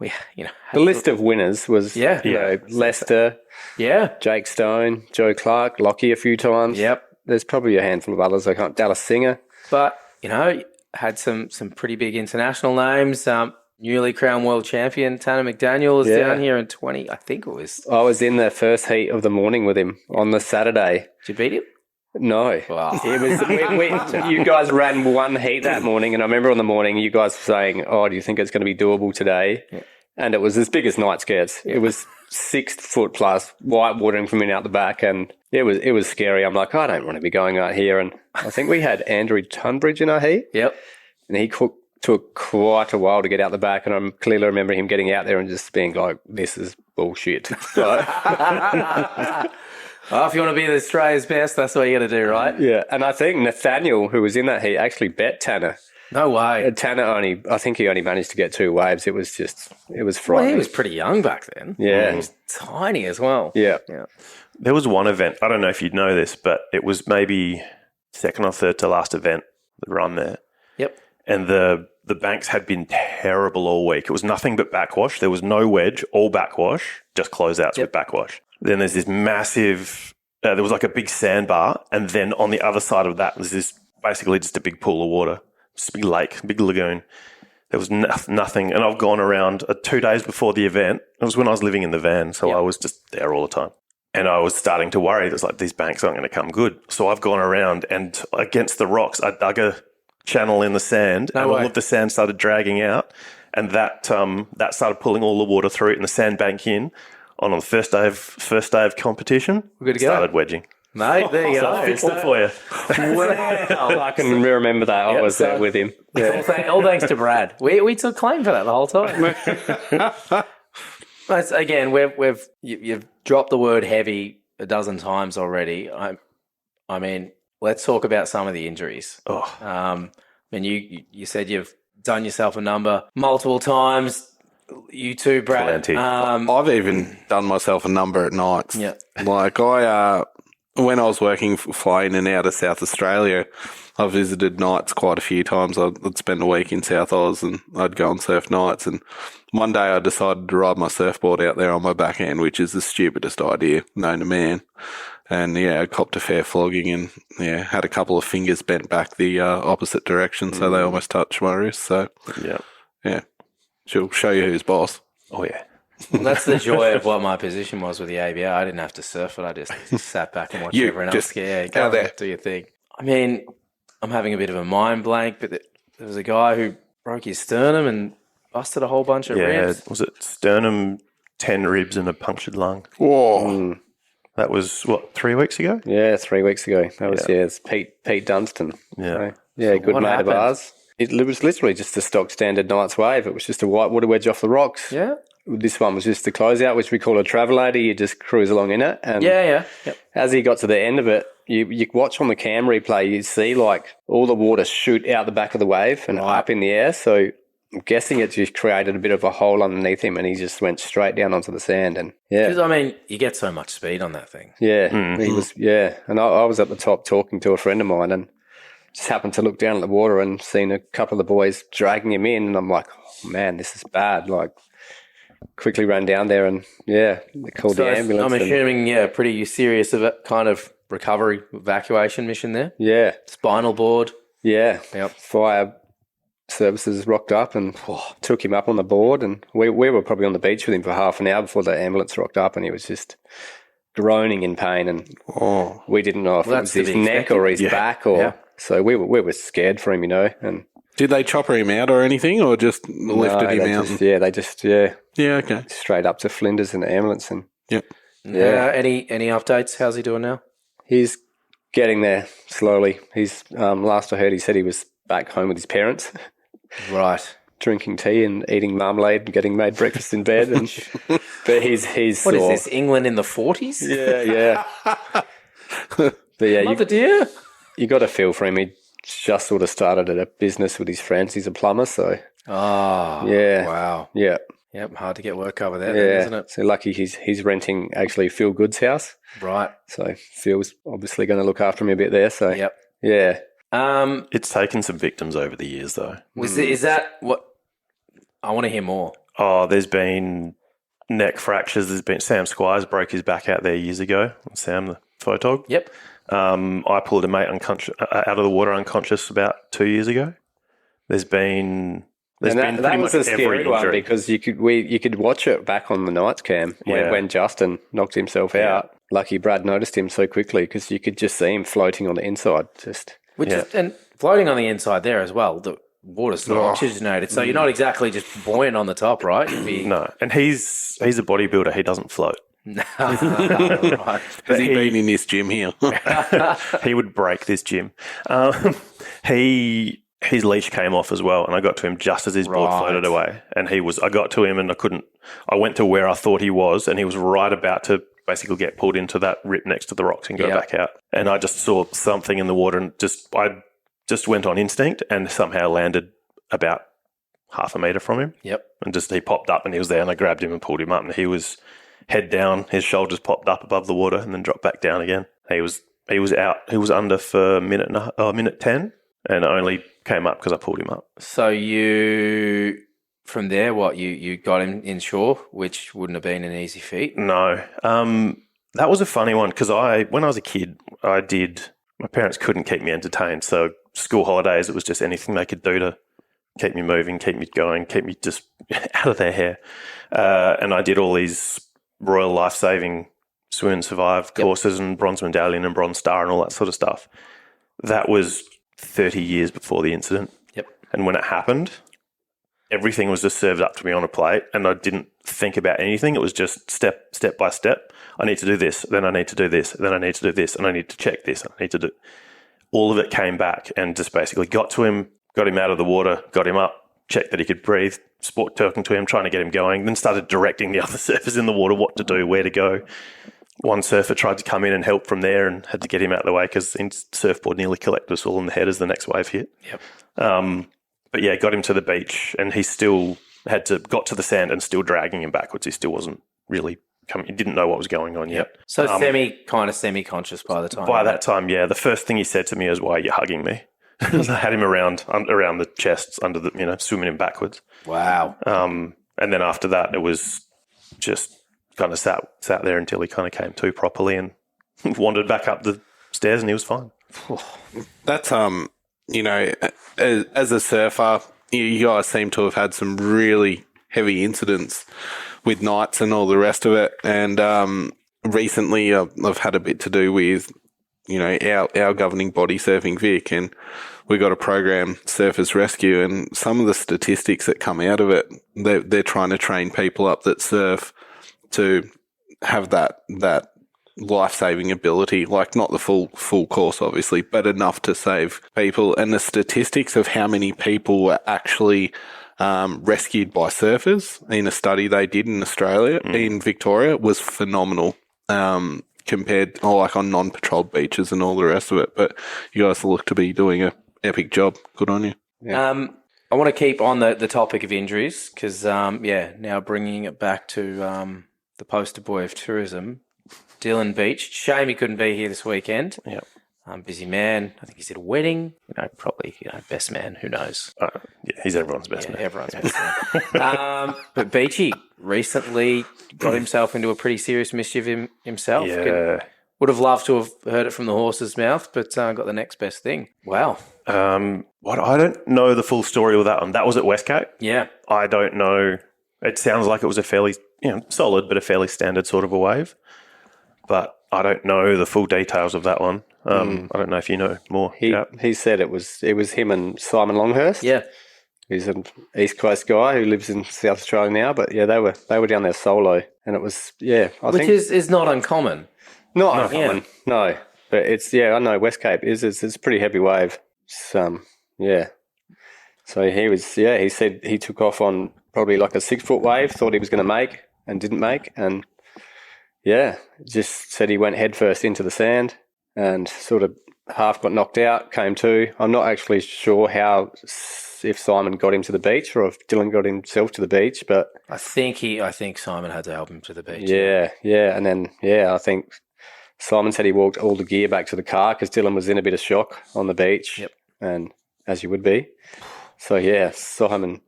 The list of winners was Lester, Jake Stone, Joe Clark, Lockie a few times. Yep. There's probably a handful of others. I can't. Dallas Singer. But, had some pretty big international names. Newly crowned world champion Tanner McDaniel was down here in 20, I think it was. I was in the first heat of the morning with him on the Saturday. Did you beat him? No. Wow. It was, you guys ran one heat that morning, and I remember on the morning you guys were saying, do you think it's going to be doable today? Yeah. And it was as big as night scares. It was 6 foot plus, white watering from in out the back, and it was scary. I'm like, I don't want to be going out here. And I think we had Andrew Tunbridge in our heat. Yep. And he took quite a while to get out the back, and I clearly remember him getting out there and just being like, this is bullshit. If you want to be Australia's best, that's what you got to do, right? Yeah. And I think Nathaniel, who was in that heat, actually bet Tanner. No way. Tanner I think he only managed to get 2 waves. It was frightening. Well, he was pretty young back then. Yeah. He was tiny as well. Yeah. There was one event, I don't know if you'd know this, but it was maybe second or third to last event, the run there. Yep. And the banks had been terrible all week. It was nothing but backwash. There was no wedge, all backwash, just closeouts with backwash. Then there's this massive, there was like a big sandbar, and then on the other side of that was this basically just a big pool of water, just a big lake, big lagoon. There was nothing. And I've gone around 2 days before the event. It was when I was living in the van, so I was just there all the time. And I was starting to worry. It was like, these banks aren't going to come good. So I've gone around, and against the rocks, I dug a channel in the sand, all of the sand started dragging out, and that started pulling all the water through it, and the sand bank in. On the first day of competition, we're good to started wedging. Mate, there you go. Fixed it for you. Wow. I can remember that. I was there with him. Yeah. All thanks to Brad. We took claim for that the whole time. Again, you've dropped the word heavy a dozen times already. I mean, let's talk about some of the injuries. And you said you've done yourself a number multiple times. You too, Brad. I've even done myself a number at nights. Yeah. Like I when I was working, flying in and out of South Australia, I visited nights quite a few times. I'd spend a week in South Oz and I'd go and surf nights. And one day I decided to ride my surfboard out there on my backhand, which is the stupidest idea known to man. And I copped a fair flogging and had a couple of fingers bent back the opposite direction, so they almost touched my wrist. So she'll show you who's boss. Oh yeah. Well, that's the joy of what my position was with the ABA. I didn't have to surf it. I just sat back and watched everyone else. Go there, do your thing. I mean, I'm having a bit of a mind blank, but there was a guy who broke his sternum and busted a whole bunch of ribs. Was it sternum, 10 ribs and a punctured lung? Whoa. That was, 3 weeks ago? Yeah, 3 weeks ago. That was, it's Pete Dunstan. Yeah. So, good what mate happened? of ours. It was literally just a stock standard Knights wave. It was just a white water wedge off the rocks. Yeah? This one was just the closeout, which we call a travelator. You just cruise along in it. And Yep. as he got to the end of it, you watch on the cam replay, you see like all the water shoot out the back of the wave and up in the air. So I'm guessing it just created a bit of a hole underneath him and he just went straight down onto the sand. And Because, I mean, you get so much speed on that thing. he was, And I was at the top talking to a friend of mine and just happened to look down at the water and seen a couple of the boys dragging him in. And I'm like, oh, man, this is bad. Like, quickly ran down there and, they called the ambulance. I'm assuming, pretty serious of it, kind of recovery evacuation mission there. Yeah. Spinal board. Yeah. Yep. Fire services rocked up and took him up on the board. And we were probably on the beach with him for half an hour before the ambulance rocked up and he was just groaning in pain. And we didn't know if it was his neck or his back or... Yeah. So we were scared for him, And Did they chopper him out or anything, or just lifted him out? They just Yeah, okay. straight up to Flinders in the ambulance. And Yep. Any updates? How's he doing now? he's getting there slowly. He's last I heard, he said he was back home with his parents. Right. Drinking tea and eating marmalade and getting made breakfast in bed. And but he's What is sore. this, England in the 40s? Yeah. But Mother dear. you got to feel for him. He just sort of started at a business with his friends. He's a plumber, so Oh, yeah. wow. Yeah. Yep, hard to get work over there, then, isn't it? So lucky he's renting actually Phil Good's house. Right. So Phil's obviously going to look after him a bit there. So Yep. yeah. It's taken some victims over the years, though. Is that what... I want to hear more. Oh, there's been neck fractures. There's been Sam Squires broke his back out there years ago. Sam, the photog. Yep. I pulled a mate out of the water unconscious about 2 years ago. There's been That pretty was much a scary every one injury. because you could watch it back on the Knights cam when Justin knocked himself out. Lucky Brad noticed him so quickly because you could just see him floating on the inside. And floating on the inside there as well. The water's not oxygenated, so you're not exactly just buoyant on the top, right? You'd be... No, and he's a bodybuilder. He doesn't float. Right. Has he been in this gym here? He would break this gym. His leash came off as well, and I got to him just as his board floated away. And I got to him, and I went to where I thought he was, and he was right about to basically get pulled into that rip next to the rocks and go back out. And I just saw something in the water, and I just went on instinct, and somehow landed about half a metre from him. Yep. And he popped up, and he was there, and I grabbed him and pulled him up, and he was head down, his shoulders popped up above the water, and then dropped back down again. He was out. He was under for minute 10. And it only came up because I pulled him up. So from there, you got him inshore, which wouldn't have been an easy feat? No. That was a funny one because when I was a kid, my parents couldn't keep me entertained. So school holidays, it was just anything they could do to keep me moving, keep me going, keep me just out of their hair. And I did all these Royal Life-Saving Swim and Survive courses and Bronze Medallion and Bronze Star and all that sort of stuff. That was 30 years before the incident. Yep. And when it happened, everything was just served up to me on a plate and I didn't think about anything. It was just step by step. I need to do this, then I need to do this, then I need to do this, and I need to check this. I need to do... All of it came back and just basically got to him, got him out of the water, got him up, checked that he could breathe, talking to him, trying to get him going, then started directing the other surfers in the water what to do, where to go. One surfer tried to come in and help from there and had to get him out of the way because his surfboard nearly collected us all in the head as the next wave hit. Yep. But yeah, got him to the beach and he still got to the sand and still dragging him backwards. He still wasn't really he didn't know what was going on yet. So semi-conscious by the time. By that time, yeah, the first thing he said to me is, "Why are you hugging me?" Because I had him around the chest, under the swimming him backwards. Wow. And then after that, it was just kind of sat there until he kind of came to properly and wandered back up the stairs, and he was fine. That's as a surfer, you guys seem to have had some really heavy incidents with nights and all the rest of it. And recently, I've had a bit to do with our governing body, Surfing Vic, and we got a program, Surfers Rescue, and some of the statistics that come out of it, they're trying to train people up that surf to have that life-saving ability, like not the full course, obviously, but enough to save people. And the statistics of how many people were actually rescued by surfers in a study they did in Australia, in Victoria, was phenomenal. Compared, like on non-patrolled beaches and all the rest of it. But you guys look to be doing an epic job. Good on you. Yeah. I want to keep on the topic of injuries because, now bringing it back to the poster boy of tourism, Dylan Beach. Shame he couldn't be here this weekend. Yeah. Busy man. I think he's at a wedding. Probably best man. Who knows? Yeah, he's everyone's best man. Everyone's best man. But Beachy recently got himself into a pretty serious mischief himself. Yeah. Would have loved to have heard it from the horse's mouth, but got the next best thing. Wow. I don't know the full story with that one. That was at Westgate. Yeah. I don't know. It sounds like it was a fairly solid, but a fairly standard sort of a wave. But I don't know the full details of that one. I don't know if you know more. He said it was him and Simon Longhurst. Yeah. He's an East Coast guy who lives in South Australia now, but yeah, they were down there solo, and it was Which is not uncommon. Not uncommon, no. But it's I know West Cape is it's a pretty heavy wave. So he said he took off on probably like a 6-foot wave, thought he was going to make and didn't make, and just said he went headfirst into the sand and sort of half got knocked out, came to. I'm not actually sure if Simon got him to the beach or if Dylan got himself to the beach, but I think Simon had to help him to the beach. Yeah, and then I think Simon said he walked all the gear back to the car because Dylan was in a bit of shock on the beach. Yep. And as you would be. So Simon.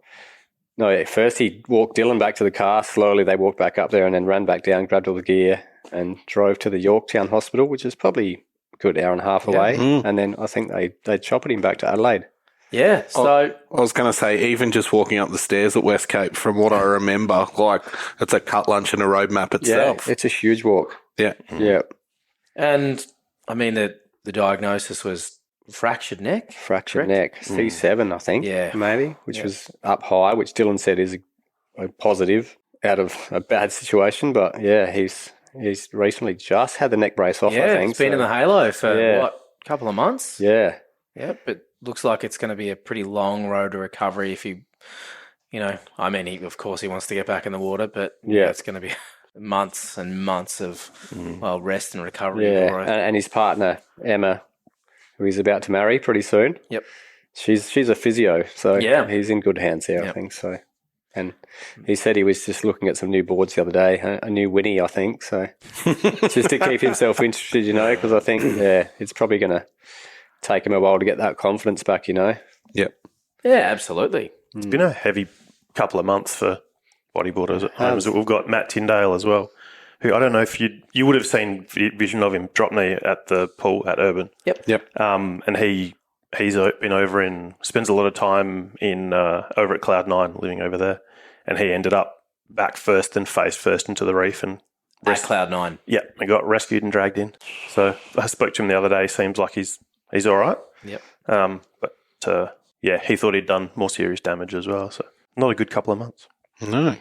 No, at first he walked Dylan back to the car. Slowly they walked back up there and then ran back down, grabbed all the gear and drove to the Yorktown Hospital, which is probably a good hour and a half away. And then I think they choppered him back to Adelaide. Yeah, so I was going to say, even just walking up the stairs at West Cape, from what I remember, like it's a cut lunch and a road map itself. Yeah, it's a huge walk. Yeah. Yeah. And I mean the diagnosis was fractured neck. Fractured neck, C7, I think. Yeah. Maybe, which was up high, which Dylan said is a positive out of a bad situation. But he's recently just had the neck brace off, I think. It's been in the halo for a couple of months? Yeah. Yeah, but looks like it's going to be a pretty long road to recovery if he, of course he wants to get back in the water, but it's going to be months and months of, rest and recovery. Yeah, and his partner, Emma, who he's about to marry pretty soon. Yep. She's a physio, so he's in good hands here, I think. So, and he said he was just looking at some new boards the other day, a new Winnie, I think. So, just to keep himself interested, because I think it's probably going to take him a while to get that confidence back, Yep. Yeah, absolutely. It's been a heavy couple of months for bodyboarders at home. We've got Matt Tyndale as well, who I don't know if you would have seen vision of him drop knee at the pool at Urban. Yep. And he's been spends a lot of time over at Cloud9, living over there, and he ended up back first and face first into the reef and at Cloud9. Yeah, he got rescued and dragged in. So I spoke to him the other day. Seems like he's all right. Yep. But he thought he'd done more serious damage as well. So not a good couple of months. No.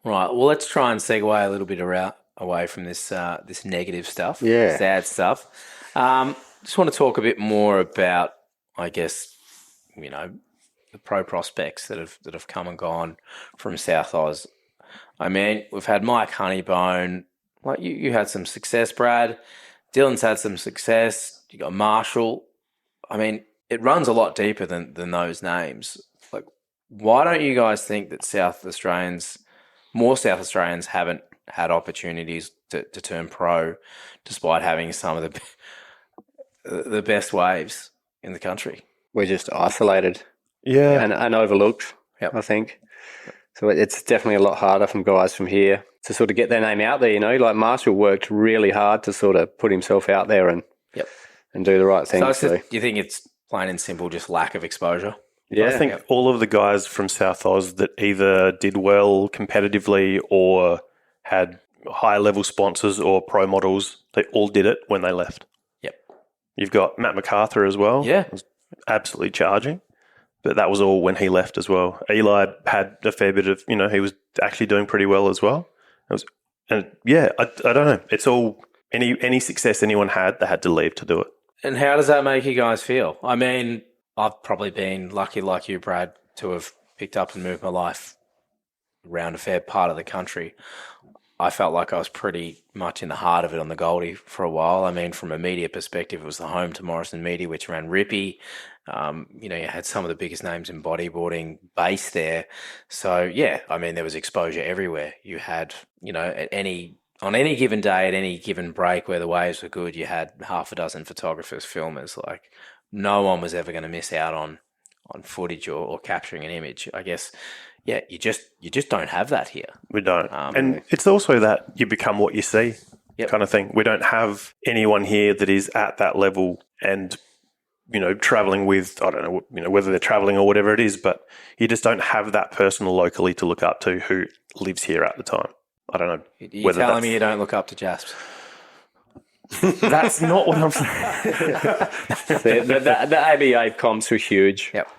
Right. Well, let's try and segue a little bit away from this negative stuff. Yeah. Sad stuff. Just want to talk a bit more about, I guess, the pro prospects that have come and gone from South Oz. I mean, we've had Mike Honeybone. Like you had some success, Brad. Dylan's had some success. You got Marshall. I mean, it runs a lot deeper than those names. Like, why don't you guys think that more South Australians haven't had opportunities to turn pro, despite having some of the best waves in the country. We're just isolated Yeah. and overlooked, Yep. I think. So it's definitely a lot harder from guys from here to sort of get their name out there, you know. Like Marshall worked really hard to sort of put himself out there and Yep. and do the right thing. So, it's So, just, do you think it's plain and simple just lack of exposure? yeah. I think all of the guys from South Oz that either did well competitively or had high level sponsors or pro models, they all did it when they left. Yep. You've got Matt MacArthur as well. Yeah. Was absolutely charging. But that was all when he left as well. Eli had a fair bit of, he was actually doing pretty well as well. I don't know. It's all any success anyone had, they had to leave to do it. And how does that make you guys feel? I mean, I've probably been lucky like you, Brad, to have picked up and moved my life around a fair part of the country. I felt like I was pretty much in the heart of it on the Goldie for a while. I mean, from a media perspective, it was the home to Morrison Media, which ran Rippy. You had some of the biggest names in bodyboarding based there. So, yeah, I mean, there was exposure everywhere. You had, on any given day, at any given break where the waves were good, you had half a dozen photographers, filmers. Like, no one was ever going to miss out on footage or capturing an image. I guess, yeah, you just don't have that here. We don't. And it's also that you become what you see kind of thing. We don't have anyone here that is at that level and, traveling with, I don't know, whether they're traveling or whatever it is, but you just don't have that person locally to look up to who lives here at the time. I don't know. You're telling me you don't look up to Jasper? That's not what I'm saying. the ABA comps were huge. Yep.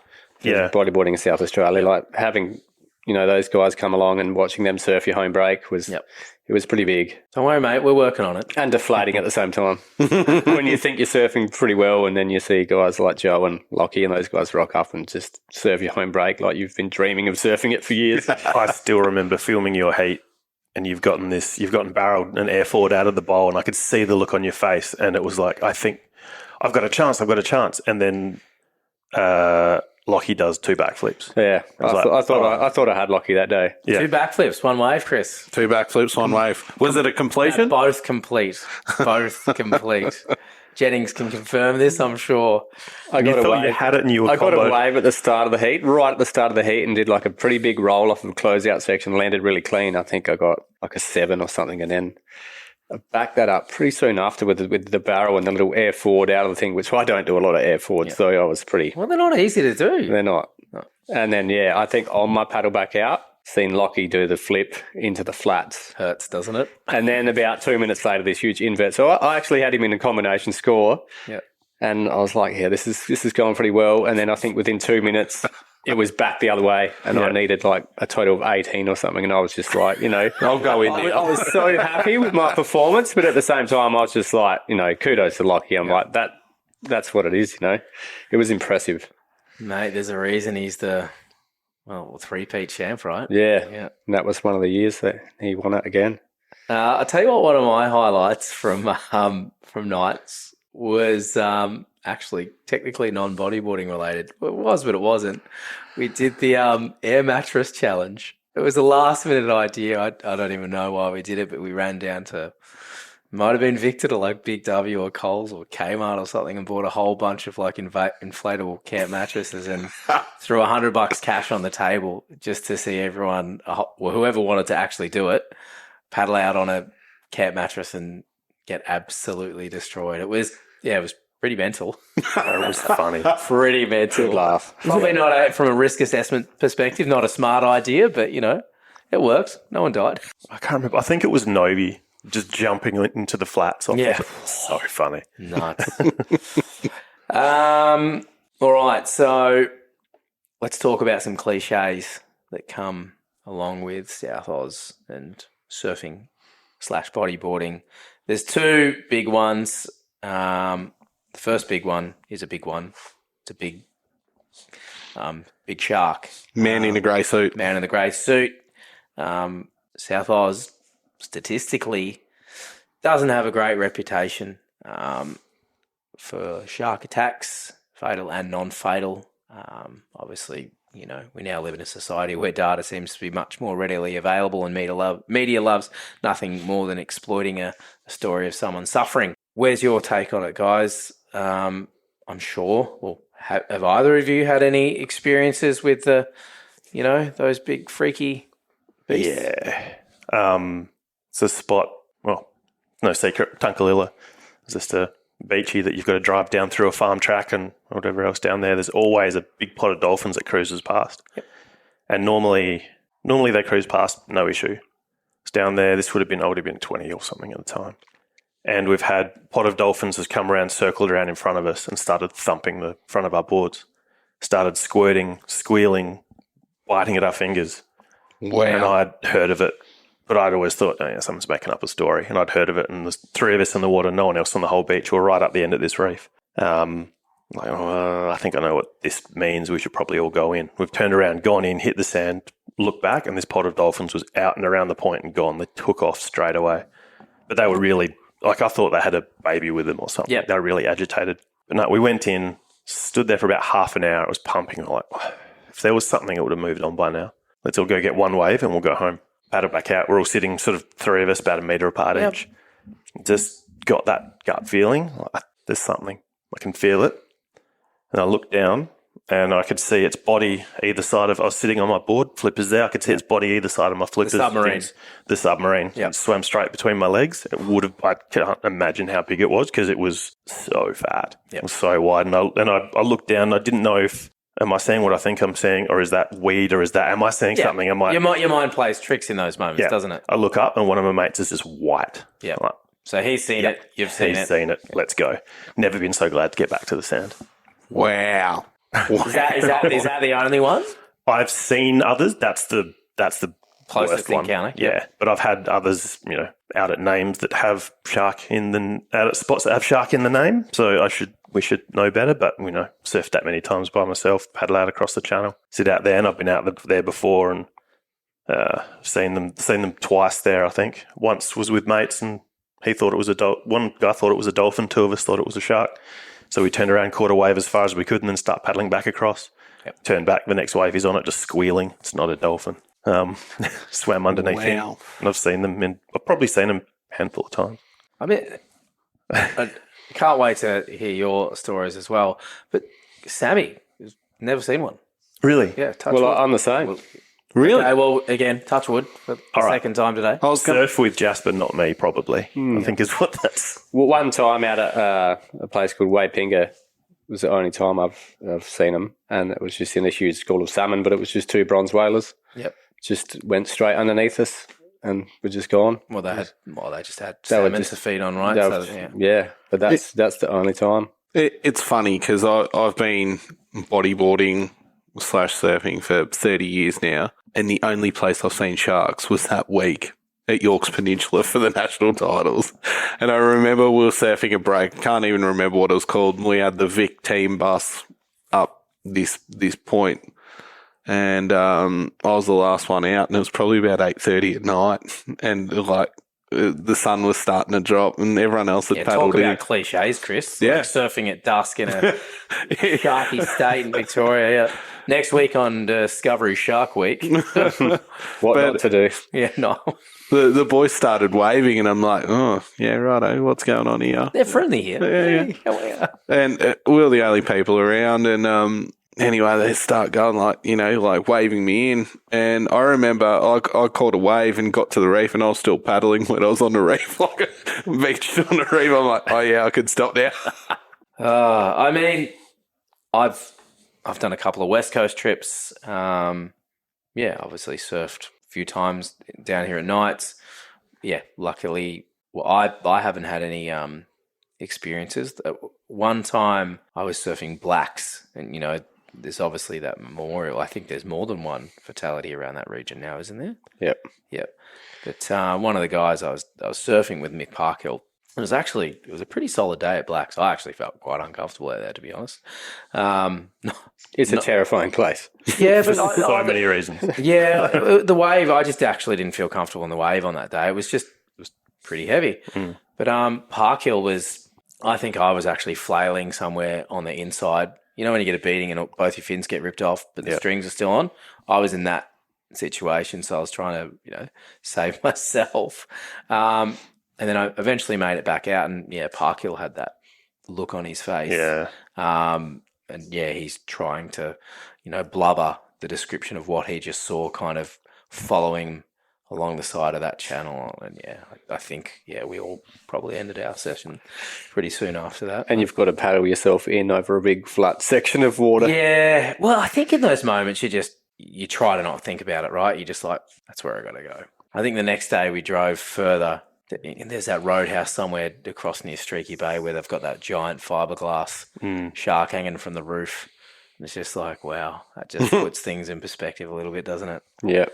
Yeah. Bodyboarding in South Australia, like having, those guys come along and watching them surf your home break was, it was pretty big. Don't worry, mate. We're working on it. And deflating at the same time. When you think you're surfing pretty well and then you see guys like Joe and Lockie and those guys rock up and just serve your home break like you've been dreaming of surfing it for years. I still remember filming your heat and you've gotten barreled an air forward out of the bowl and I could see the look on your face and it was like, I think I've got a chance. And then Lockie does 2 backflips. Yeah. I thought I had Lockie that day. Yeah. 2 backflips, 1 wave, Chris. 2 backflips, 1 wave. Was it a completion? Both complete. Jennings can confirm this, I'm sure. I got You thought away. you had it and you were I got comboed. a wave at the start of the heat, right at the start of the heat, and did like a pretty big roll off of the closeout section, landed really clean. I think I got like a 7 or something, and then I backed that up pretty soon after with the barrel and the little air forward out of the thing, which I don't do a lot of air forwards, so I was pretty... Well, they're not easy to do. They're not. No. And then, I think on my paddle back out, seen Lockie do the flip into the flats. Hurts, doesn't it? And then about 2 minutes later, this huge invert. So I actually had him in a combination score. Yeah. And I was like, this is going pretty well. And then I think within 2 minutes, it was back the other way. And I needed like a total of 18 or something. And I was just like, I'll go in there. I was so happy with my performance. But at the same time, I was just like, kudos to Lockie. I'm like, that's what it is, It was impressive. Mate, there's a reason he's the 3-peat champ, right? Yeah. And that was one of the years that he won it again. I'll tell you what, one of my highlights from nights was actually technically non-bodyboarding related. It was, but it wasn't. We did the air mattress challenge. It was a last-minute idea. I don't even know why we did it, but we ran down to, might have been Victor, to like Big W or Coles or Kmart or something, and bought a whole bunch of like inflatable camp mattresses and threw $100 cash on the table just to see everyone, whoever wanted to actually do it, paddle out on a camp mattress and get absolutely destroyed. It was pretty mental. It was funny. Pretty mental. Good laugh. Probably not from a risk assessment perspective, not a smart idea, but it worked. No one died. I can't remember. I think it was Novi just jumping into the flats. So funny. Nuts. All right, so let's talk about some cliches that come along with South Oz and surfing / bodyboarding. There's 2 big ones. The first big one is a big one. It's a big shark. Man in a grey suit. Man in the grey suit. South Oz, statistically, doesn't have a great reputation for shark attacks, fatal and non-fatal. Obviously, you know, we now live in a society where data seems to be much more readily available, and media loves nothing more than exploiting a story of someone suffering. Where's your take on it, guys? I'm sure. Well, have either of you had any experiences with those big freaky beasts? Yeah. It's a spot, well, no secret, Tunkalilla. It's just a beachy that you've got to drive down through a farm track and whatever else down there. There's always a big pot of dolphins that cruises past. Yep. And normally they cruise past, no issue. It's down there. This would have been 20 or something at the time. And we've had pot of dolphins has come around, circled around in front of us and started thumping the front of our boards. Started squirting, squealing, biting at our fingers. Wow. And I'd heard of it, but I'd always thought, someone's making up a story. And I'd heard of it, and there's 3 of us in the water, no one else on the whole beach. We're right up the end of this reef. I think I know what this means. We should probably all go in. We've turned around, gone in, hit the sand, looked back, and this pot of dolphins was out and around the point and gone. They took off straight away. But they were really, I thought they had a baby with them or something. Yep. They were really agitated. But no, we went in, stood there for about half an hour. It was pumping. I'm like, if there was something, it would have moved on by now. Let's all go get one wave and we'll go home. Paddle back out. We're all sitting sort of 3 of us about a metre apart each. Just got that gut feeling. Like, there's something. I can feel it. And I looked down and I could see its body either side of, I was sitting on my board, flippers there. I could see its body either side of my flippers. The submarine. Yep. It swam straight between my legs. I can't imagine how big it was because it was so fat. Yep. It was so wide. And I looked down. I didn't know if, am I seeing what I think I'm seeing, or is that weed, or am I seeing something? Am I? Your mind plays tricks in those moments, doesn't it? I look up and one of my mates is just white. Yeah. Like, So he's seen it. You've seen it. he's seen it. Let's go. Never been so glad to get back to the sand. Wow. Is that the only one? I've seen others. That's the Closest worst one. encounter. Yeah, but I've had others, out at names that have shark out at spots that have shark in the name. So we should know better. But surfed that many times by myself, paddle out across the channel, sit out there, and I've been out there before and seen them twice there. I think once was with mates, and he thought it was one guy thought it was a dolphin. 2 of us thought it was a shark. So we turned around, caught a wave as far as we could, and then start paddling back across. Yep. Turned back, the next wave he's on it, just squealing. It's not a dolphin. Swam underneath him. And I've probably seen him a handful of times. I mean, I can't wait to hear your stories as well. But Sammy, never seen one. Really? Yeah, touch wood. I'm the same. Well, Really? okay, well, again, touch wood for the second time today. I was going Surf with Jasper, not me, probably. I think is what that's. Well, one time out at a place called Waipinga was the only time I've seen them, and it was just in a huge school of salmon, but it was just 2 bronze whalers. Yep. Just went straight underneath us and were just gone. Well, they just had salmon to feed on, right? But that's the only time. It's funny because I've been bodyboarding / surfing for 30 years now, and the only place I've seen sharks was that week at York's Peninsula for the national titles. And I remember we were surfing a break, can't even remember what it was called, and we had the Vic team bus up this point. And I was the last one out, and it was probably about 8:30 at night, and the sun was starting to drop, and everyone else had paddled talk in. about cliches, Chris. Yeah. Like surfing at dusk in a sharky state in Victoria. Yeah. Next week on Discovery Shark Week. What not to do? Yeah, no. The boys started waving, and I'm like, oh, yeah, righto, what's going on here? They're friendly here. Yeah. Hey, how are you? And we were the only people around, and anyway, they start going like waving me in. And I remember I caught a wave and got to the reef, and I was still paddling when I was on the reef, like beached on the reef. I'm like, oh yeah, I could stop now. I mean, I've done a couple of West Coast trips. Obviously surfed a few times down here at nights. Yeah, luckily, well, I haven't had any experiences. One time I was surfing blacks, and there's obviously that memorial. I think there's more than one fatality around that region now, isn't there? Yep. But one of the guys I was surfing with, Mick Parkhill, it was a pretty solid day at Blacks. I actually felt quite uncomfortable out there, to be honest. It's a terrifying place. Yeah, but For so many reasons. Yeah, the wave, I just actually didn't feel comfortable on the wave on that day. It was pretty heavy. But Parkhill I think I was actually flailing somewhere on the inside You know when you get a beating and both your fins get ripped off, but the strings are still on? I was in that situation, so I was trying to, save myself. And then I eventually made it back out, and Parkhill had that look on his face. Yeah. And he's trying to, blubber the description of what he just saw kind of following along the side of that channel. And I think, we all probably ended our session pretty soon after that. And you've got to paddle yourself in over a big flat section of water. Yeah. Well, I think in those moments you try to not think about it, right? You're just like, that's where I got to go. I think the next day we drove further. And there's that roadhouse somewhere across near Streaky Bay where they've got that giant fiberglass shark hanging from the roof. And it's just like, wow, that just puts things in perspective a little bit, doesn't it? Yeah.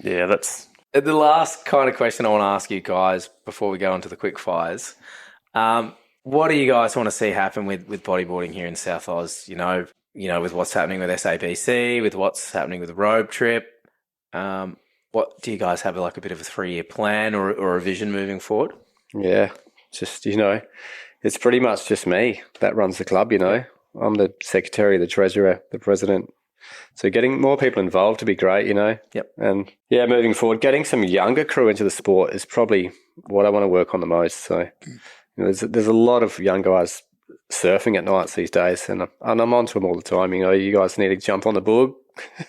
Yeah, that's... The last kind of question I want to ask you guys before we go into the quick fires. What do you guys want to see happen with bodyboarding here in South Oz? With what's happening with SABC, with what's happening with the road trip. What do you guys have, like a bit of a 3-year plan or a vision moving forward? Yeah, just, it's pretty much just me that runs the club, I'm the secretary, the treasurer, the president. So getting more people involved to be great, Yep. And moving forward, getting some younger crew into the sport is probably what I want to work on the most. So there's a lot of young guys surfing at nights these days, and I'm on to them all the time. You guys need to jump on the board.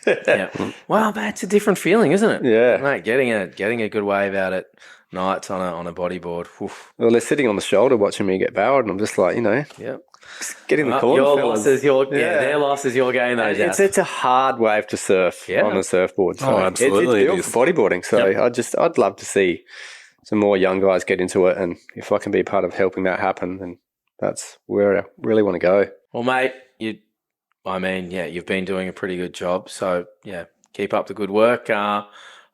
Yeah. Wow, man, it's a different feeling, isn't it? Yeah. Mate, getting a good wave out at nights on a bodyboard. Oof. Well, they're sitting on the shoulder watching me get barreled, and I'm just like, Yep. get in the corner, your fellas. loss is their loss is your gain, though, Jas. It's a hard wave to surf on a surfboard. So absolutely. It's built for bodyboarding. So I'd love to see some more young guys get into it, and if I can be part of helping that happen, then that's where I really want to go. Well, mate, you've been doing a pretty good job. So, keep up the good work.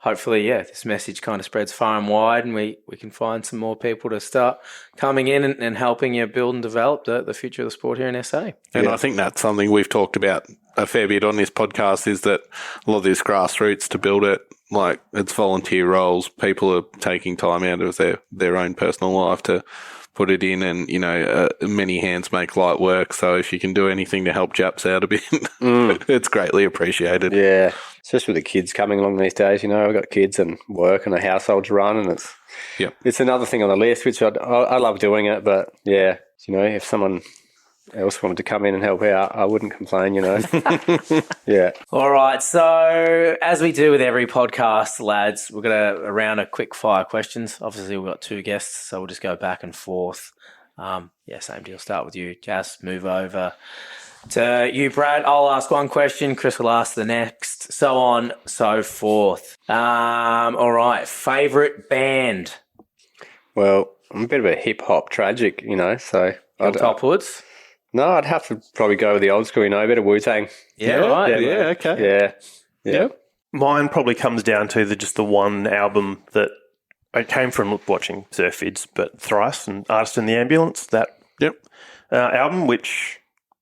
Hopefully, this message kind of spreads far and wide, and we can find some more people to start coming in and helping you build and develop the future of the sport here in SA. And I think that's something we've talked about a fair bit on this podcast, is that a lot of this grassroots to build it, like it's volunteer roles. People are taking time out of their own personal life to put it in, and many hands make light work. So if you can do anything to help Japs out a bit, it's greatly appreciated. Yeah, especially with the kids coming along these days. I've got kids and work and a household to run, and it's another thing on the list, which I love doing it. But if someone else wanted to come in and help out, I wouldn't complain. Yeah. All right. So as we do with every podcast, lads, we're going to round of quick fire questions. Obviously, we've got 2 guests, so we'll just go back and forth. Same deal. Start with you, Jas. Move over to you, Brad. I'll ask one question. Chris will ask the next. So on, so forth. All right. Favorite band? Well, I'm a bit of a hip hop tragic, so Top Hoods. No, I'd have to probably go with the old school, a bit of Wu-Tang. Yeah, right. Yeah, okay. Yeah. Mine probably comes down to just the one album that I came from watching Surf Vids, but Thrice and Artist in the Ambulance, that album, which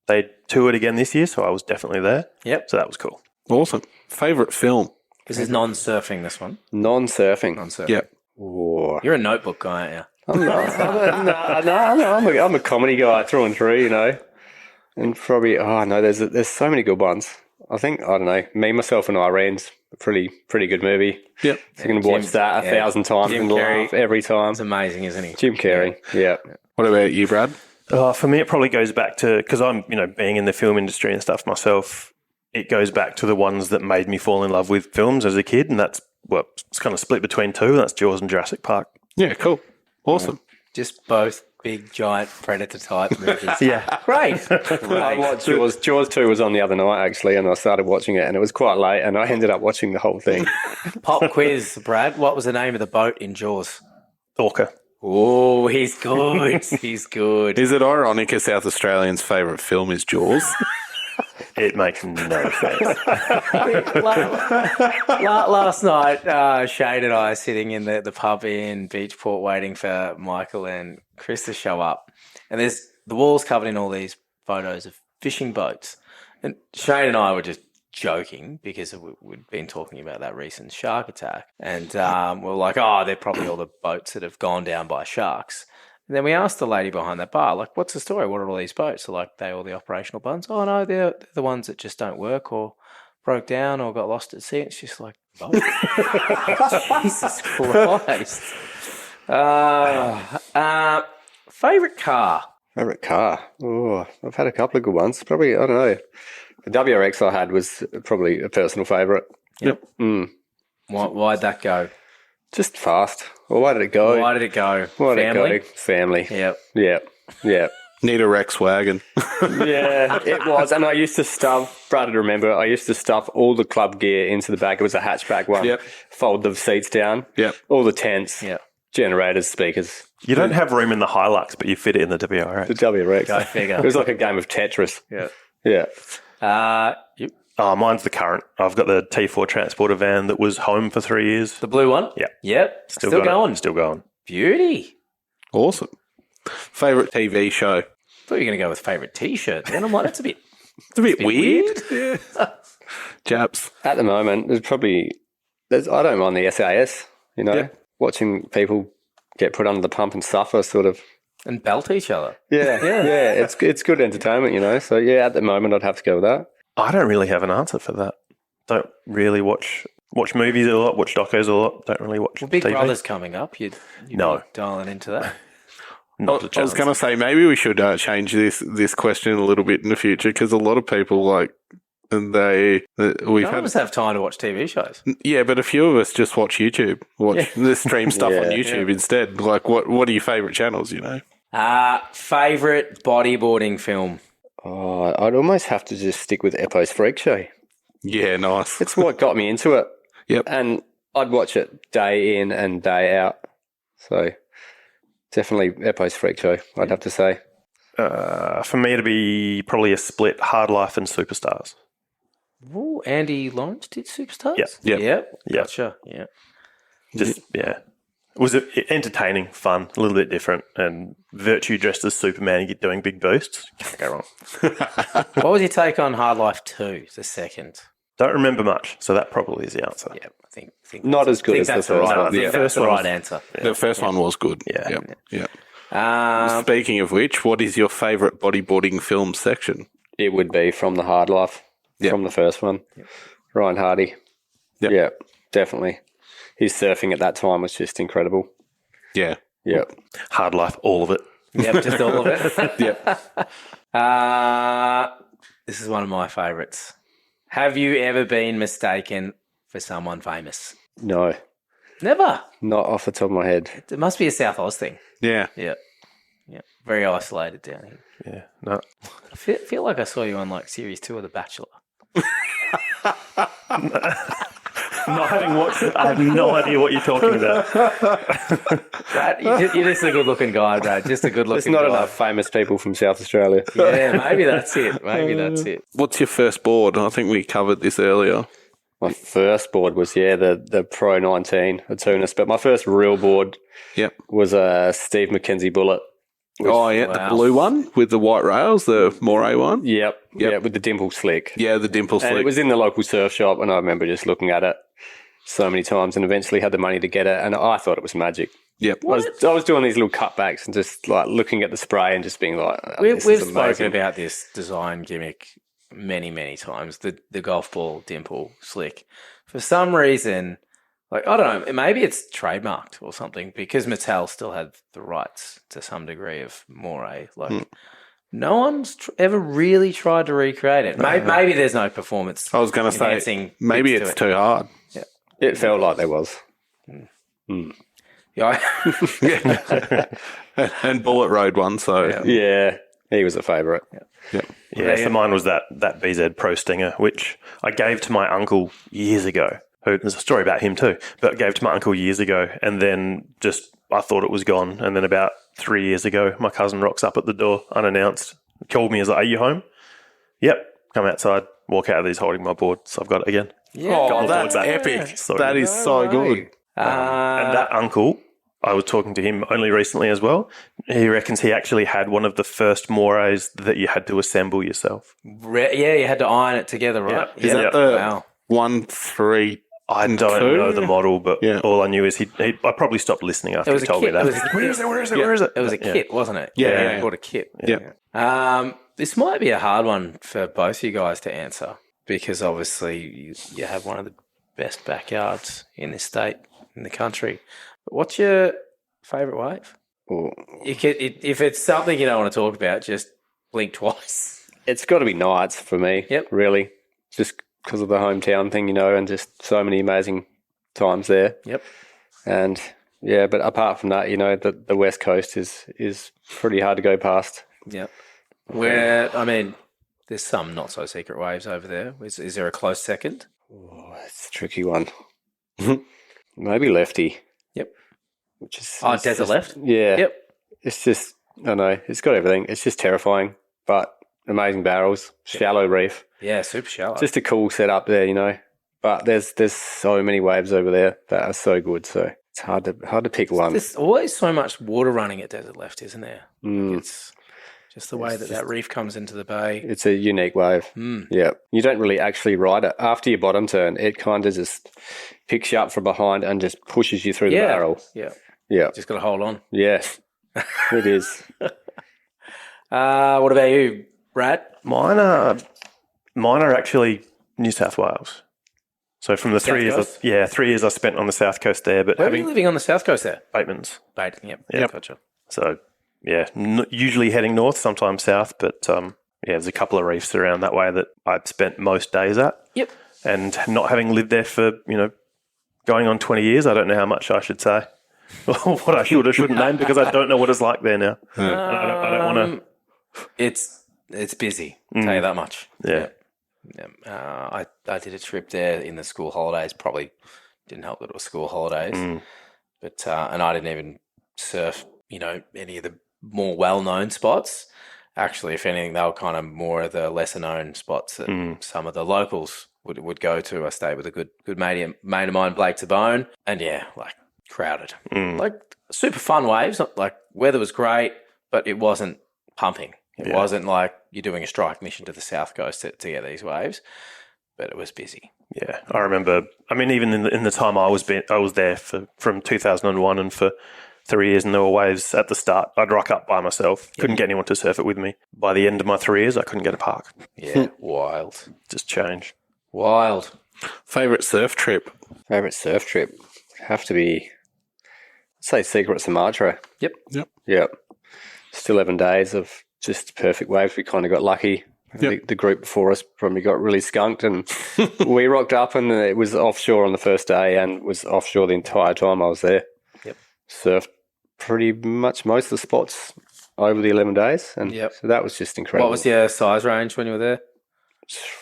they toured again this year, so I was definitely there. Yep. So that was cool. Awesome. Favourite film? This is non-surfing, this one. Non-surfing. Non-surfing. Yep. Oh. You're a notebook guy, aren't you? I'm a comedy guy through and through, and probably there's so many good ones. I think Me, Myself and Irene's a pretty good movie. Yep. So you can watch that 1,000 times and laugh every time. It's amazing, isn't he? Jim Carrey, yeah. What about you, Brad? For me, it probably goes back to, because I'm, being in the film industry and stuff myself, it goes back to the ones that made me fall in love with films as a kid, and that's it's kind of split between 2, and that's Jaws and Jurassic Park. Yeah, cool. Awesome. Just both big, giant predator type movies. Yeah. Great. I watched Jaws 2 was on the other night, actually, and I started watching it, and it was quite late, and I ended up watching the whole thing. Pop quiz, Brad. What was the name of the boat in Jaws? Orca. Oh, he's good. He's good. Is it ironic a South Australian's favourite film is Jaws? It makes no sense. Last night, Shade and I are sitting in the pub in Beachport waiting for Michael and Chris to show up. And there's the walls covered in all these photos of fishing boats. And Shane and I were just joking because we'd been talking about that recent shark attack. And we're like, they're probably all the boats that have gone down by sharks. And then we asked the lady behind that bar, like, what's the story? What are all these boats? So, like, they all the operational ones? Oh, no, they're the ones that just don't work or broke down or got lost at sea. It's just like, oh, Jesus Christ. Favourite car? Favorite car? Oh, I've had a couple of good ones. Probably, I don't know. The WRX I had was probably a personal favourite. Yep. Mm. Why'd that go? Just fast. Well, why did it go? Why did it go? Why did Family? it go? Family. Yep. Yeah. Need a Rex wagon. Yeah, it was. And I used to stuff, Brad, remember, I used to stuff all the club gear into the back. It was a hatchback one. Yep. Fold the seats down. Yep. All the tents. Yep. Generators, speakers. You don't have room in the Hilux, but you fit it in the WRX. The WRX. Go figure. It was like a game of Tetris. Yeah. Yeah. Yep. Oh, mine's the current. I've got the T4 transporter van that was home for 3 years. The blue one? Yeah. Yep. Still Still got it. going. Still going. Beauty. Awesome. Favourite TV show? I thought you were going to go with favourite T-shirt. Then I'm like, that's a bit... It's a bit weird. Yeah. Japs. At the moment, I don't mind the SAS, Yeah. watching people get put under the pump and suffer sort of. And belt each other. Yeah. It's good entertainment, So, yeah, at the moment, I'd have to go with that. I don't really have an answer for that. Don't really watch movies a lot, watch docos a lot. Don't really watch Well, Big TV. Brother's coming up. You'd No. be dialing into that. Not a I was chance. going to say maybe we should change this question a little bit in the future because a lot of people we've None had of us have time to watch TV shows. yeah, but a few of us just watch YouTube, the stream stuff on Yeah. YouTube instead. Like what are your favourite channels? Favourite bodyboarding film? Oh, I'd almost have to just stick with Eppo's Freak Show. Yeah, nice. It's what got me into it. Yep. And I'd watch it day in and day out. So definitely Eppo's Freak Show, I'd have to say. For me, it'd be probably a split Hard Life and Superstars. Ooh, Andy Lawrence did Superstars? Yep. Yep. Yep. Yep. Gotcha. Yeah. Just, yeah. It was entertaining, fun, a little bit different, and Virtue dressed as Superman doing big boosts. Can't go wrong. What was your take on Hard Life 2, the second? Don't remember much, so that probably is the answer. Yeah, I think Not that's- as good I think as the that's first right. one. I think Yeah. that's the First one right was- answer. The first one was good. Yeah. Yeah. Speaking of which, what is your favourite bodyboarding film section? It would be from the Hard Life, Yep. from the first one. Ryan Hardy. Yep. Yeah, definitely. His surfing at that time was just incredible. Yeah. Yep. Hard Life, all of it. Yep, just all of it. Yep. This is one of my favourites. Have you ever been mistaken for someone famous? No, Never. not off the top of my head. It must be a South Oz thing. Yeah. Yeah. Yeah. Very isolated down here. Yeah, no. I feel like I saw you on like series 2 of The Bachelor. Not having watched it, I have no idea what you're talking about. Brad, you're just a good looking guy, Brad. Just a good There's looking not guy. enough famous people from South Australia. Yeah, maybe that's it. Maybe that's it. What's your first board? I think we covered this earlier. My first board was, the Pro 19 at Tunis, but my first real board Yep. was a Steve McKenzie Bullet. Oh, yeah, Wow. the blue one with the white rails, the Moray one. Yep. Yeah, with the dimple slick. Yeah, the dimple And slick. it was in the local surf shop, and I remember just looking at it so many times and eventually had the money to get it, and I thought it was magic. Yep. I was doing these little cutbacks and just like looking at the spray and just being like, oh, We've this is spoken amazing. about this design gimmick many, many times. The golf ball dimple slick. For some reason, like I don't know, maybe it's trademarked or something because Mattel still had the rights to some degree of Moray. Like no one's ever really tried to recreate it. Maybe there's no performance. I was going to say, enhancing maybe bits to it's it. too hard. It felt like there was. Yeah, And Bullet Road one, so Yeah, he was a favourite. Yeah, so mine was that BZ Pro Stinger, which I gave to my uncle years ago. There's a story about him too, but I gave to my uncle years ago, and then just I thought it was gone. And then about 3 years ago, my cousin rocks up at the door unannounced, called me, as like, "Are you home?" "Yep." Come outside, walk out of these holding my board, so I've got it again. Oh, Got the that's board back. epic. So That good. is so good. And that uncle, I was talking to him only recently as well. He reckons he actually had one of the first morays that you had to assemble yourself. yeah, you had to iron it together, right? Is that the Wow. 1-3 I don't know the model, but Yeah. all I knew is I probably stopped listening after he told me that. Where is it? It was a kit, wasn't it? Yeah. You bought a kit. Yeah. This might be a hard one for both of you guys to answer because obviously you have one of the best backyards in this state, in the country. But what's your favourite wave? Well, If it's something you don't want to talk about, just blink twice. it's got to be Knights for me. Yep. Really, just because of the hometown thing, and just so many amazing times there. Yep. And yeah, but apart from that, the West Coast is pretty hard to go past. Yep. There's some not so secret waves over there. Is there a close second? Oh, it's a tricky one. Maybe Lefty. Yep. Which is Desert Left? Yeah. Yep. It's just I don't know. It's got everything. It's just terrifying, but amazing barrels, shallow reef. Yeah, super shallow. Just a cool setup there, But there's so many waves over there that are so good. So it's hard to pick one. There's always so much water running at Desert Left, isn't there? Mm. It's just the way that reef comes into the bay. It's a unique wave. Yeah. You don't really actually ride it. After your bottom turn, it kind of just picks you up from behind and just pushes you through the barrel. Yeah. Yeah. Just got to hold on. Yeah. It is. What about you, Brad? Mine are actually New South Wales. So from the 3 South years, 3 years I spent on the south coast there, but Where are you living on the south coast there? Bateman's. Baden, yep. Yep. Gotcha. So yeah, usually heading north, sometimes south, but there's a couple of reefs around that way that I've spent most days at. Yep. And not having lived there for going on 20 years, I don't know how much I should say. What I should or shouldn't name because I don't know what it's like there now. I don't want to. It's busy. Tell you that much. Yeah. I did a trip there in the school holidays. Probably didn't help that it was school holidays, but and I didn't even surf. Any of the more well-known spots. Actually, if anything, they were kind of more of the lesser-known spots that some of the locals would go to. I stayed with a good mate of mine, Blake Tabone, and crowded. Super fun waves. Like weather was great, but it wasn't pumping. It wasn't like you're doing a strike mission to the south coast to get these waves, but it was busy. Yeah, I remember. Even in the time I was there from 2001 and for 3 years, and there were waves at the start. I'd rock up by myself. Couldn't get anyone to surf it with me. By the end of my 3 years, I couldn't get a park. Yeah, wild. Just change. Wild. Favorite surf trip? Favorite surf trip have to be, I'd say, Secret Sumatra. Yep. Yep. Just 11 days of just perfect waves. We kind of got lucky. The group before us probably got really skunked, and we rocked up, and it was offshore on the first day and was offshore the entire time I was there. Yep. Surfed pretty much most of the spots over the 11 days, and so that was just incredible. What was your size range when you were there?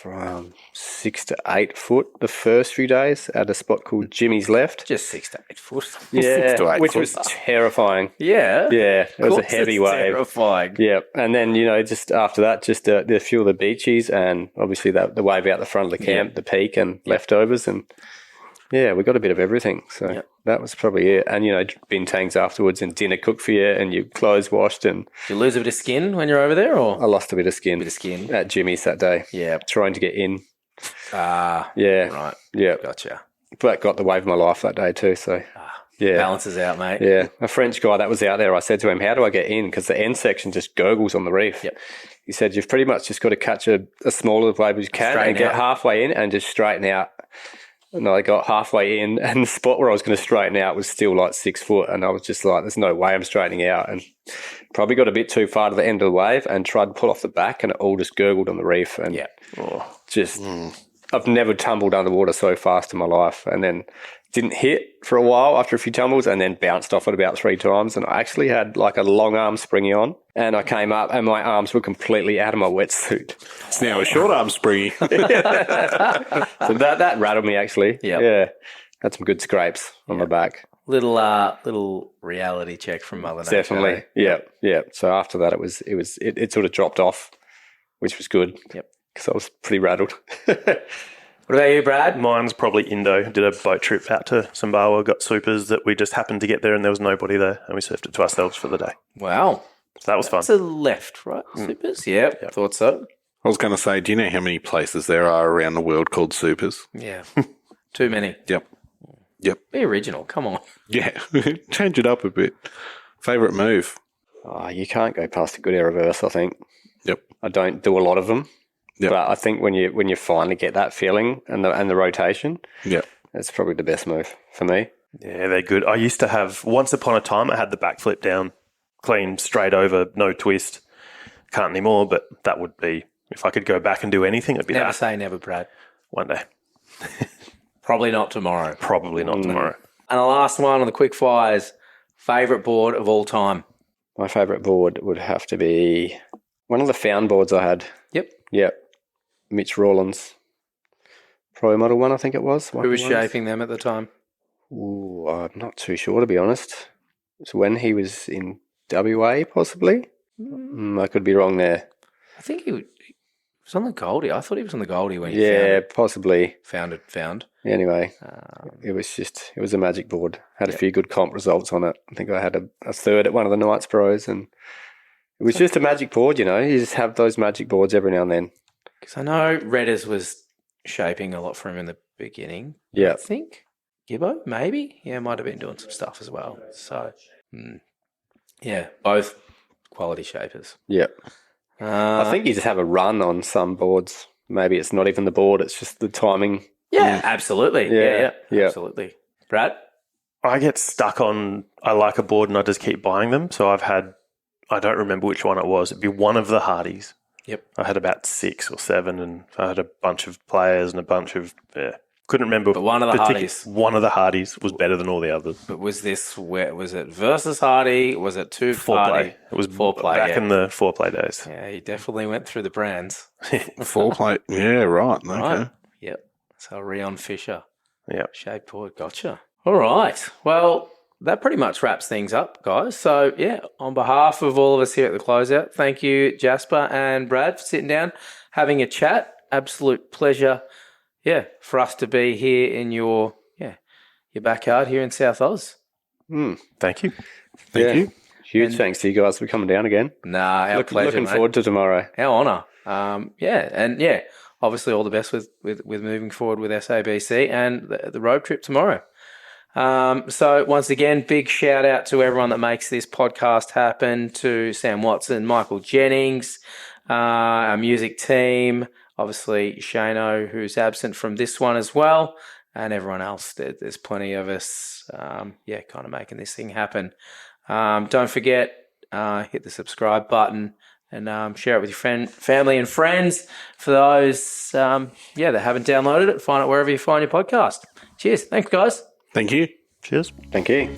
From 6 to 8 foot the first few days at a spot called Jimmy's Left. Just 6 to 8 foot. Yeah, 6 to 8 which foot. was terrifying. Yeah. Yeah, it was a heavy wave. Terrifying. Yeah, and then, just after that, just a few of the beaches and obviously the wave out the front of the camp, the peak and leftovers. And yeah, we got a bit of everything. So that was probably it. And, bintangs afterwards and dinner cooked for you and your clothes washed. And Did you lose a bit of skin when you're over there, or? I lost a bit of skin. skin. At Jimmy's that day. Yeah. Trying to get in. Yeah. Right. Yeah. Gotcha. But got the wave of my life that day too. So yeah. Balances out, mate. Yeah. A French guy that was out there, I said to him, how do I get in? Because the end section just gurgles on the reef. Yep. He said, you've pretty much just got to catch a smaller wave as you can and get halfway in and just straighten out. And I got halfway in, and the spot where I was going to straighten out was still like 6 foot. And I was just like, there's no way I'm straightening out. And probably got a bit too far to the end of the wave and tried to pull off the back, and it all just gurgled on the reef. And I've never tumbled underwater so fast in my life. And then didn't hit for a while after a few tumbles, and then bounced off it about 3 times. And I actually had like a long arm springy on, and I came up and my arms were completely out of my wetsuit. It's now a short arm springy. So that rattled me actually. Yep. Yeah. Had some good scrapes on my back. Little reality check from Mother Nature. Definitely. Yeah. Yeah. So after that it sort of dropped off, which was good. Yep. Because I was pretty rattled. What about you, Brad? Mine's probably Indo. Did a boat trip out to Sumbawa, got supers that we just happened to get there and there was nobody there, and we surfed it to ourselves for the day. Wow. So that was fun. That's a left, right? Supers? Yep. Thought so. I was going to say, do you know how many places there are around the world called supers? Yeah. Too many. Yep. Be original. Come on. Yeah. Change it up a bit. Favourite move? Oh, you can't go past a good air reverse, I think. Yep. I don't do a lot of them. Yep. But I think when you finally get that feeling and the rotation, Yep. it's probably the best move for me. Yeah, they're good. I used to have, once upon a time, I had the backflip down, clean, straight over, no twist. Can't anymore, but that would be, if I could go back and do anything, it'd be Never that. say never, Brad. One day. Probably not tomorrow. Probably not tomorrow. And the last one on the quick fires, favourite board of all time. My favourite board would have to be one of the found boards I had. Yep. Mitch Rawlins. Pro Model 1, I think it was. Who was shaping them at the time? Ooh, I'm not too sure, to be honest. It's when he was in WA, possibly. I could be wrong there. I think he was on the Goldie. I thought he was on the Goldie when he Possibly. found. Anyway, it was a magic board. Had a few good comp results on it. I think I had a third at one of the Knights Pros, and it was just a magic board, You just have those magic boards every now and then. Because I know Redders was shaping a lot for him in the beginning. Yeah. I think. Gibbo, maybe? Yeah, might have been doing some stuff as well. So, yeah, both quality shapers. Yeah. I think you just have a run on some boards. Maybe it's not even the board, it's just the timing. Yeah, absolutely. Yeah, absolutely. Brad? I get stuck on, I like a board and I just keep buying them. So I've had, I don't remember which one it was. It'd be one of the Hardys. Yep. I had about 6 or 7 and I had a bunch of players and a bunch of, couldn't remember. But one of the Hardys. One of the Hardys was better than all the others. But was it versus Hardy? Was it two Foreplay. Hardy? It was Foreplay, back in the foreplay days. Yeah, he definitely went through the brands. Foreplay. Yeah, right. Okay. Right. Yep. So Rion Fisher. Yeah. Shaped board. Gotcha. All right. Well, that pretty much wraps things up, guys. So, yeah, on behalf of all of us here at the Closeout, thank you, Jasper and Brad, for sitting down, having a chat. Absolute pleasure, for us to be here in your backyard here in South Oz. Thank you. Thank you. Huge thanks to you guys for coming down again. Nah, our pleasure, Looking mate. forward to tomorrow. Our honour. Obviously all the best with moving forward with SABC and the road trip tomorrow. So once again, big shout out to everyone that makes this podcast happen, to Sam Watson, Michael Jennings, our music team, obviously Shano, who's absent from this one as well, and everyone else. There's plenty of us, kind of making this thing happen. Don't forget, hit the subscribe button and share it with your family and friends. For those, that haven't downloaded it, find it wherever you find your podcast. Cheers. Thanks, guys. Thank you. Cheers. Thank you.